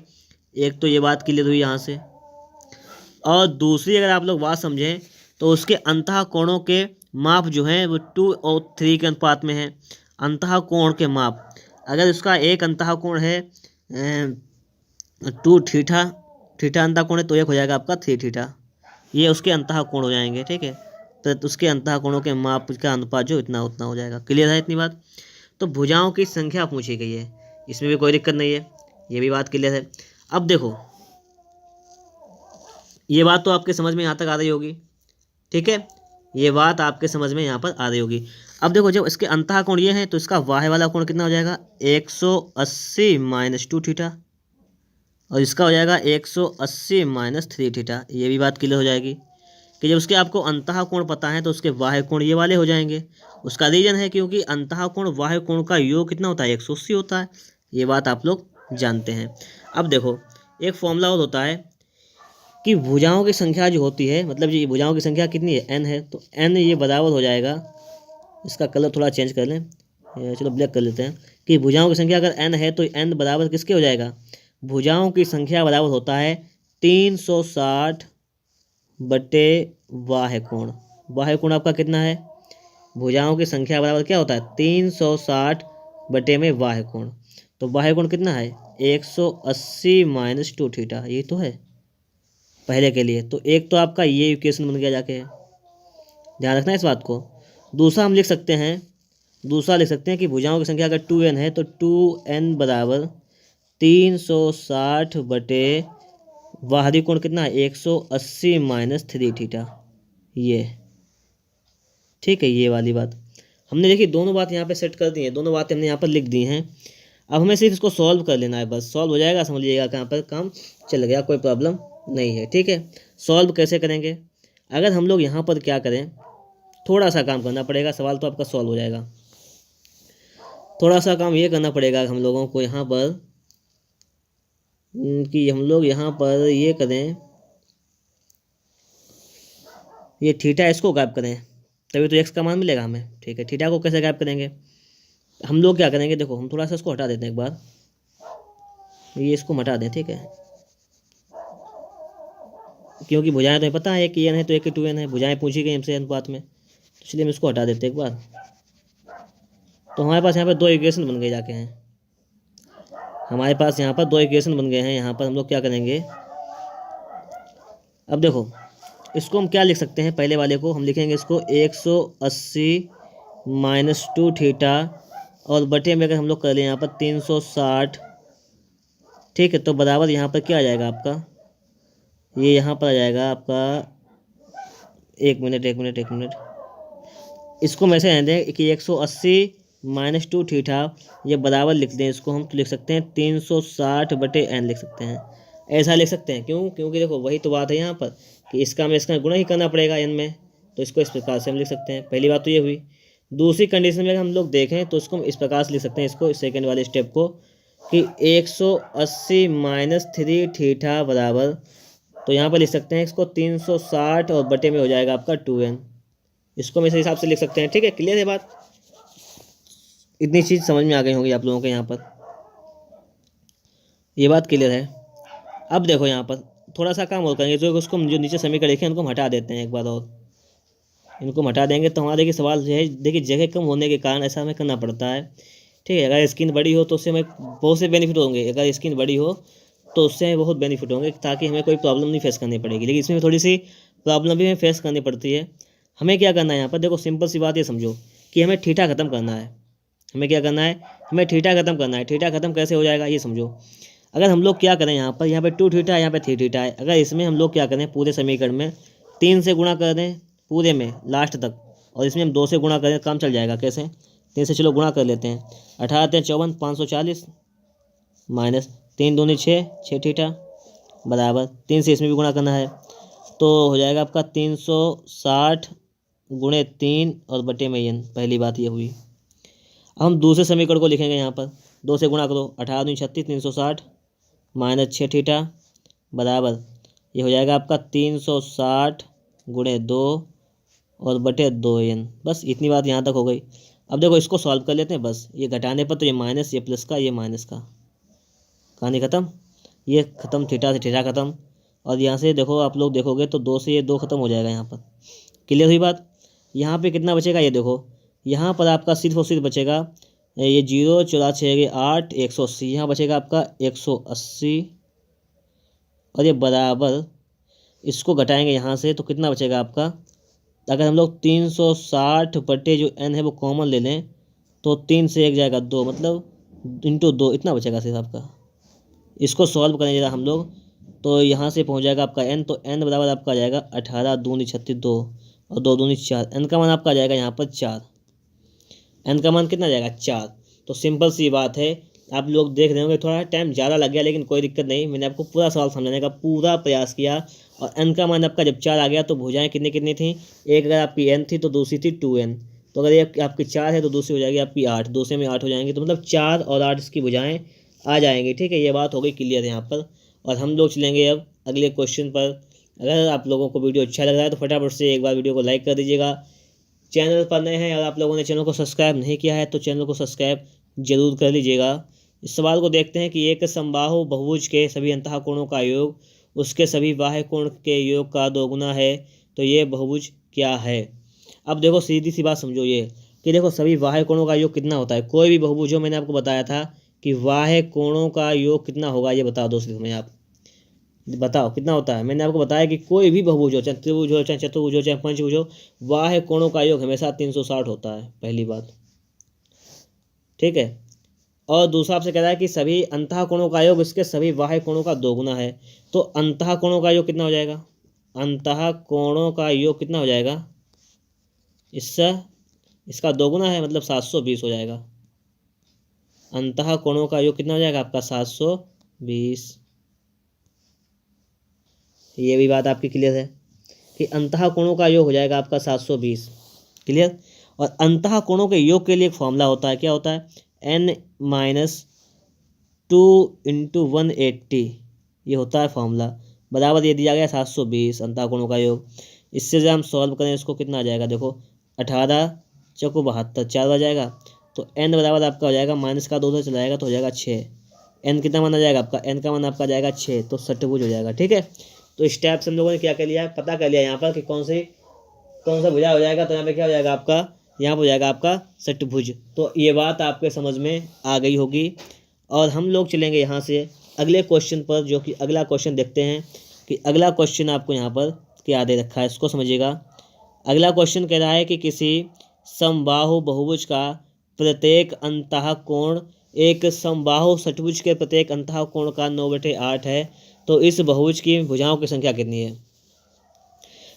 [SPEAKER 1] एक तो ये बात क्लियर हुई यहाँ से। और दूसरी अगर आप लोग बात समझें तो उसके अंतः कोणों के माप जो हैं वो 2 और 3 के अनुपात में है। अंतः कोण के माप, अगर उसका एक अंतः कोण है 2 थीटा, थीटा अंतः कोण है, तो एक हो जाएगा आपका 3 थीटा, ये उसके अंतः कोण हो जाएंगे, ठीक है। तो उसके अंतः कोणों के माप का अनुपात जो इतना उतना हो जाएगा। क्लियर है इतनी बात। तो भुजाओं की संख्या पूछी गई है, इसमें भी कोई दिक्कत नहीं है, ये भी बात क्लियर है। अब देखो ये बात तो आपके समझ में यहाँ तक आ रही होगी, ठीक है, ये बात आपके समझ में यहाँ पर आ रही होगी। अब देखो जब इसके अंतः कोण ये है तो इसका वाहे वाला कोण कितना हो जाएगा 180 माइनस 2 थीटा, और इसका हो जाएगा 180 माइनस 3 थीटा। ये भी बात क्लियर हो जाएगी कि जब उसके आपको अंतः कोण पता है तो उसके वाहे कोण ये वाले हो जाएंगे। उसका रीजन है क्योंकि अंतः कोण वाहे कोण का योग कितना होता है 180 होता है। ये बात आप लोग जानते हैं। अब देखो एक फॉर्मूला और होता है कि भुजाओं की संख्या जो होती है, मतलब ये भुजाओं की संख्या कितनी है n है, तो n ये बराबर हो जाएगा, इसका कलर थोड़ा चेंज कर लें, चलो ब्लैक कर लेते हैं, कि भुजाओं की संख्या अगर n है तो n बराबर किसके हो जाएगा, भुजाओं की संख्या बराबर होता है 360 बटे वाहे कोण। वाहे कोण आपका कितना है, भुजाओं की संख्या बराबर क्या होता है 360 बटे में वाहे कोण, तो वाहे कोण कितना है 180 माइनस 2 थीटा। ये तो है पहले के लिए, तो एक तो आपका ये इक्वेशन बन गया जाके, ध्यान रखना इस बात को। दूसरा हम लिख सकते हैं कि भुजाओं की संख्या अगर 2n है तो 2n बराबर 360 बटे बाहरी कोण कितना है 180 माइनस 3 थीटा। ये ठीक है, ये वाली बात हमने देखी, दोनों बात यहाँ पे सेट कर दी है, दोनों बातें हमने यहाँ पर लिख दी हैं। अब हमें सिर्फ इसको सॉल्व कर लेना है, बस सॉल्व हो जाएगा, समझ लीजिएगा कि यहाँ पर काम चल गया, कोई प्रॉब्लम नहीं है, ठीक है। सॉल्व कैसे करेंगे, अगर हम लोग यहाँ पर क्या करें, थोड़ा सा काम करना पड़ेगा, सवाल तो आपका सॉल्व हो जाएगा। थोड़ा सा काम ये करना पड़ेगा हम लोगों को यहाँ पर कि हम लोग यहाँ पर ये करें, ये थीटा इसको गायब करें, तभी तो एक्स का मान मिलेगा हमें, ठीक है। थीटा को कैसे गायब करेंगे, हम लोग क्या करेंगे, देखो हम थोड़ा सा इसको हटा देते हैं एक बार, ये इसको हटा दें, ठीक है, क्योंकि भुजाएं तो पता है एक एन है तो एक 2n है, भुजाएं पूछी गई हमसे अनुपात में, तो इसलिए हम इसको हटा देते हैं एक बार। तो हमारे पास यहाँ पर दो इक्वेशन बन गए जाके हैं, हमारे पास यहाँ पर दो इक्वेशन बन गए हैं। यहाँ पर हम लोग क्या करेंगे, अब देखो इसको हम क्या लिख सकते हैं, पहले वाले को हम लिखेंगे इसको 180 माइनस 2 थीटा, और बटे में अगर हम लोग कर लें यहाँ पर 360, ठीक है, तो बराबर यहाँ पर क्या आ जाएगा आपका, ये यहाँ पर आ जाएगा आपका, एक मिनट, इसको हम ऐसे रहने दें कि 180 माइनस 2 थीटा, ये बराबर लिख दें इसको हम, तो लिख सकते हैं 360 बटे n लिख सकते हैं, ऐसा लिख सकते हैं। क्यों, क्योंकि देखो वही तो बात है यहाँ पर कि इसका हमें इसका गुणा ही करना पड़ेगा n में, तो इसको इस प्रकार से हम लिख सकते हैं। पहली बात तो ये हुई। दूसरी कंडीशन में अगर हम लोग देखें तो इसको हम इस प्रकार से लिख सकते हैं, इसको सेकेंड वाले स्टेप को, कि 180 माइनस 3 थीटा बराबर, तो यहाँ पर लिख सकते हैं इसको 360 और बटे में हो जाएगा आपका 2n, इसको हम इस हिसाब से लिख सकते हैं, ठीक है। क्लियर है बात, इतनी चीज़ समझ में आ गई होगी आप लोगों के यहाँ पर, ये बात क्लियर है। अब देखो यहाँ पर थोड़ा सा काम और करेंगे, जो उसको जो नीचे समीकरण लिखे हैं उनको हम हटा देते हैं एक बार, और इनको हटा देंगे तो हमारा देखिए सवाल जो है, देखिए जगह कम होने के कारण ऐसा हमें करना पड़ता है, ठीक है। अगर स्क्रीन बड़ी हो तो उससे हमें बहुत से बेनिफिट होंगे, अगर स्क्रीन बड़ी हो तो उससे हमें बहुत बेनिफिट होंगे, ताकि हमें कोई प्रॉब्लम नहीं फेस करनी पड़ेगी। लेकिन इसमें थोड़ी सी प्रॉब्लम भी हमें फेस करनी पड़ती है। हमें क्या करना है यहाँ पर, देखो सिंपल सी बात ये समझो कि हमें थीटा खत्म करना है, हमें क्या करना है, हमें थीटा खत्म करना है। थीटा खत्म कैसे हो जाएगा ये समझो, अगर हम लोग क्या करें यहाँ पर 2 थीटा है, यहाँ पे 3 थीटा है, अगर इसमें हम लोग क्या करें पूरे समीकरण में 3 से गुणा कर दें पूरे में लास्ट तक, और इसमें हम 2 से गुणा करें, काम चल जाएगा। कैसे, 3 से चलो गुणा कर लेते हैं, 18 × 54 540 माइनस 3 दूनी 6 थीटा बराबर 3 से इसमें भी गुणा करना है, तो हो जाएगा आपका 360 गुणे 3 और बटे में n। पहली बात ये हुई। अब हम दूसरे समीकरण को लिखेंगे, यहाँ पर 2 से गुणा करो, 18 दूनी 36 360 माइनस 6 थीटा बराबर ये हो जाएगा आपका 360 गुणे 2 और बटे 2n। बस इतनी बात यहाँ तक हो गई। अब देखो इसको सॉल्व कर लेते हैं, बस ये घटाने पर तो ये माइनस, ये प्लस का, ये माइनस का, कहानी ख़त्म, ये ख़त्म, थीटा से थीटा ख़त्म, और यहाँ से देखो आप लोग देखोगे तो 2 से ये 2 ख़त्म हो जाएगा यहाँ पर। क्लियर हुई बात। यहाँ पे कितना बचेगा, ये देखो यहाँ पर आपका सिर्फ और सिर्फ बचेगा ये 0 4 6 8 180, यहाँ बचेगा आपका 180, और ये बराबर इसको घटाएंगे यहाँ से तो कितना बचेगा आपका, अगर हम लोग 360 बटे जो n है वो कॉमन ले लें तो 3 से 1 जाएगा 2, मतलब × 2 इतना बचेगा सिर्फ आपका। इसको सॉल्व करें जरा हम लोग, तो यहाँ से पहुँच जाएगा आपका n, तो n बराबर आपका आ जाएगा 18 दूनी 36 2 और 2 दूनी 4, n का मान आपका आ जाएगा यहाँ पर 4, n का मान कितना आ जाएगा 4। तो सिंपल सी बात है, आप लोग देख रहे होंगे थोड़ा टाइम ज़्यादा लग गया, लेकिन कोई दिक्कत नहीं, मैंने आपको पूरा सवाल समझाने का पूरा प्रयास किया। और n का मान आपका जब 4 आ गया तो भुजाएं कितनी कितनी थी, एक अगर आपकी n थी तो दूसरी थी 2n, तो अगर ये आपकी 4 है तो दूसरी हो जाएगी आपकी 8, दूसरे में 8 हो जाएंगे, तो मतलब 4 और 8 इसकी भुजाएं आ जाएंगी। ठीक है, ये बात हो गई क्लियर यहाँ पर। और हम लोग चलेंगे अब अगले क्वेश्चन पर। अगर आप लोगों को वीडियो अच्छा लग रहा है तो फटाफट से एक बार वीडियो को लाइक कर दीजिएगा। चैनल पर नए हैं और आप लोगों ने चैनल को सब्सक्राइब नहीं किया है तो चैनल को सब्सक्राइब जरूर कर लीजिएगा। इस सवाल को देखते हैं कि एक समबाहु बहुभुज के सभी अंतः कोणों का योग उसके सभी बाह्य कोण के योग का दोगुना है, तो ये बहुभुज क्या है। अब देखो सीधी सी बात समझो ये कि देखो सभी बाह्य कोणों का योग कितना होता है। कोई भी बहुभुज हो, मैंने आपको बताया था कि बाह्य कोणों का योग कितना होगा, ये बता दो सिर्फ में, आप बताओ कितना होता है। मैंने आपको बताया कि कोई भी बहुभुज हो, चाहे त्रिभुज हो, चाहे चतुर्भुज हो, चाहे पंचभुज हो, बाह्य कोणों का योग हमेशा 360 होता है, पहली बात। ठीक है, और दूसरा आपसे कह रहा है कि सभी अंतः कोणों का योग इसके सभी बाह्य कोणों का दोगुना है, तो अंतः कोणों का योग कितना हो जाएगा, अंतः कोणों का योग कितना हो जाएगा, इसका दोगुना है, मतलब 720 हो जाएगा। अंतः कोणों का योग कितना हो जाएगा आपका 720। ये भी बात आपकी क्लियर है कि अंतः कोणों का योग हो जाएगा आपका 720, क्लियर। और अंतः कोणों के योग के लिए एक फॉर्मूला होता है, क्या होता है, n - 2 × 180, ये होता है फॉर्मूला, बराबर ये दिया गया 720 अंतः कोणों का योग। इससे जब हम सॉल्व करें इसको कितना आ जाएगा, देखो 18 चौको 72, 4 आ जाएगा, तो n बराबर आपका हो जाएगा माइनस का 2 से चला जाएगा तो हो जाएगा 6। n कितना मान आ जाएगा आपका, n का मान आपका जाएगा 6, तो षट्भुज हो जाएगा। ठीक है, तो इस टाइप से हम लोगों ने क्या कर लिया है, पता कर लिया यहाँ पर कि कौन सा भुजा हो जाएगा, तो यहाँ पे क्या हो जाएगा आपका, यहाँ पर हो जाएगा आपका षट्भुज। तो ये बात आपके समझ में आ गई होगी। और हम लोग चलेंगे यहाँ से अगले क्वेश्चन पर, जो कि अगला क्वेश्चन देखते हैं कि अगला क्वेश्चन आपको यहाँ पर क्या दे रखा है, इसको समझिएगा। अगला क्वेश्चन कह रहा है कि किसी समबाहु बहुभुज का प्रत्येक अंतः कोण एक समबाहु षट्भुज के प्रत्येक अंतः कोण का 9/8 है, तो इस बहुभुज की भुजाओं की संख्या कितनी है।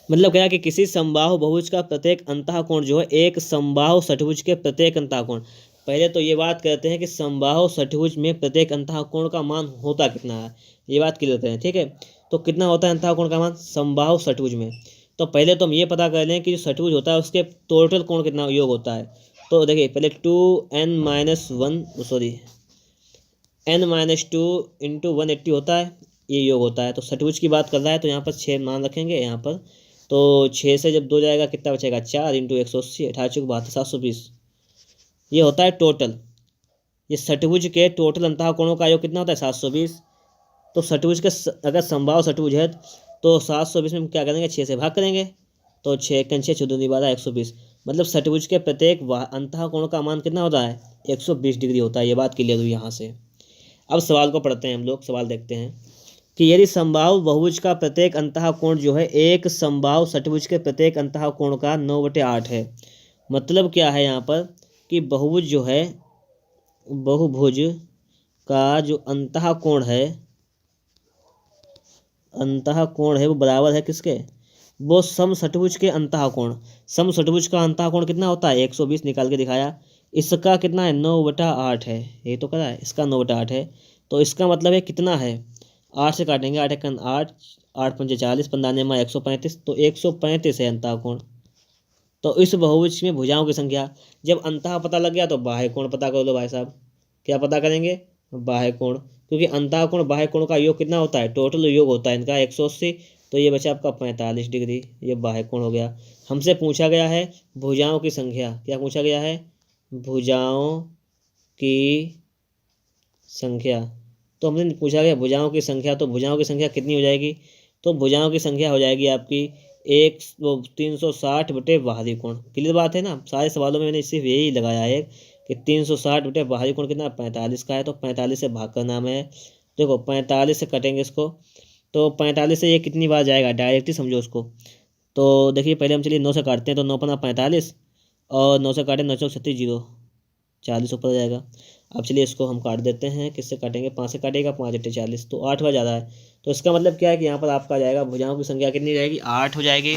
[SPEAKER 1] मतलब क्या है कि किसी समबाहु बहुभुज का प्रत्येक अंतः कोण जो है एक समबाहु षट्भुज के प्रत्येक अंतः कोण। पहले तो ये बात करते हैं कि समबाहु षट्भुज में प्रत्येक अंतः कोण का मान होता कितना है, ये बात क्लियर करें। ठीक है, तो कितना होता है अंतः कोण का मान समबाहु षट्भुज में, तो पहले तो हम ये पता कर लें कि जो षट्भुज होता है उसके टोटल कोण कितना योग होता है। तो देखिए पहले n - 2 × 180 होता है, ये योग होता है। तो षट्भुज की बात कर रहा है तो यहाँ पर 6 मान रखेंगे यहाँ पर, तो 6 से जब 2 जाएगा कितना बचेगा, 4 × 180, 18 × 72, 720, ये होता है टोटल। ये षट्भुज के टोटल अंतः कोणों का योग कितना होता है 720। तो षट्भुज के अगर समबाहु षट्भुज है तो 720 में क्या करेंगे, 6 से भाग करेंगे, तो 6 × 6 = 14 12 120, मतलब षट्भुज के प्रत्येक अंतः कोण का मान कितना होता है 120 डिग्री होता है। ये बात क्लियर हुई यहाँ से। अब सवाल को पढ़ते हैं हम लोग, सवाल देखते हैं कि यदि समबाहु बहुभुज का प्रत्येक अंतः कोण जो है एक समबाहु षट्भुज के प्रत्येक अंतः कोण का 9/8 है, मतलब क्या है यहाँ पर कि बहुभुज जो है, बहुभुज का जो अंतः कोण है वो बराबर है किसके, वो समषट्भुज के अंतः कोण। समषट्भुज का अंतः कोण कितना होता है 120 निकाल के दिखाया, इसका कितना है 9/8 है, ये तो करा है, इसका 9/8 है, तो इसका मतलब है कितना है, 8 से काटेंगे, 8 × 1 8, 8 × 5 40, 15 × 135, तो 135 है अंतः कोण। तो इस बहुभुज में भुजाओं की संख्या, जब अंतः पता लग गया तो बाह्य कोण पता कर लो भाई साहब। क्या पता करेंगे, बाह्य कोण, क्योंकि अंतः कोण बाह्य कोण का योग कितना होता है, टोटल योग होता है इनका 180, तो ये बचा आपका 45 डिग्री, ये बाह्य कोण हो गया। हमसे पूछा गया है भुजाओं की संख्या, क्या पूछा गया है, भुजाओं की संख्या। तो हमने पूछा गया भुजाओं की संख्या, तो भुजाओं की संख्या कितनी हो जाएगी, तो भुजाओं की संख्या हो जाएगी आपकी 360 बटे बाहरी कोण। क्लियर बात है ना, सारे सवालों में मैंने सिर्फ यही लगाया है कि 360 बटे बाहरी कोण कितना 45 का है, तो 45 से भाग करना है। देखो 45 से कटेंगे इसको, तो 45 से ये कितनी बार जाएगा, डायरेक्ट ही समझो उसको। तो देखिए पहले हम चलिए 9 से काटते हैं, तो 9 × 45, और 9 से काटे 9 × 36 0, 40 ऊपर आ जाएगा। अब चलिए इसको हम काट देते हैं, किससे काटेंगे, 5 से काटेगा, 5 × 40 तो 8 हुआ ज़्यादा है। तो इसका मतलब क्या है कि यहाँ पर आपका आ जाएगा भुजाओं की संख्या कितनी रहेगी, 8 हो जाएगी।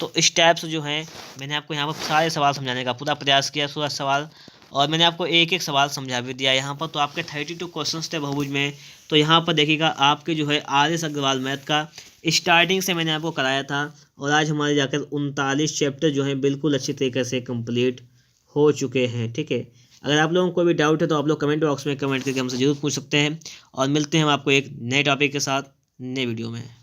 [SPEAKER 1] तो इस टाइप से जो है मैंने आपको यहाँ पर सारे सवाल समझाने का पूरा प्रयास किया, पूरा सवाल, और मैंने आपको एक एक सवाल समझा भी दिया यहाँ पर। तो आपके 32 क्वेश्चंस थे बहुभुज में। तो यहाँ पर देखिएगा आपके जो है आर.एस. अग्रवाल मैथ का स्टार्टिंग से मैंने आपको कराया था, और आज हमारे जाकर 39 चैप्टर जो हैं बिल्कुल अच्छी तरीके से कंप्लीट हो चुके हैं। ठीक है, अगर आप लोगों को कोई भी डाउट है तो आप लोग कमेंट बॉक्स में कमेंट करके हमसे जरूर पूछ सकते हैं, और मिलते हैं हम आपको एक नए टॉपिक के साथ नए वीडियो में।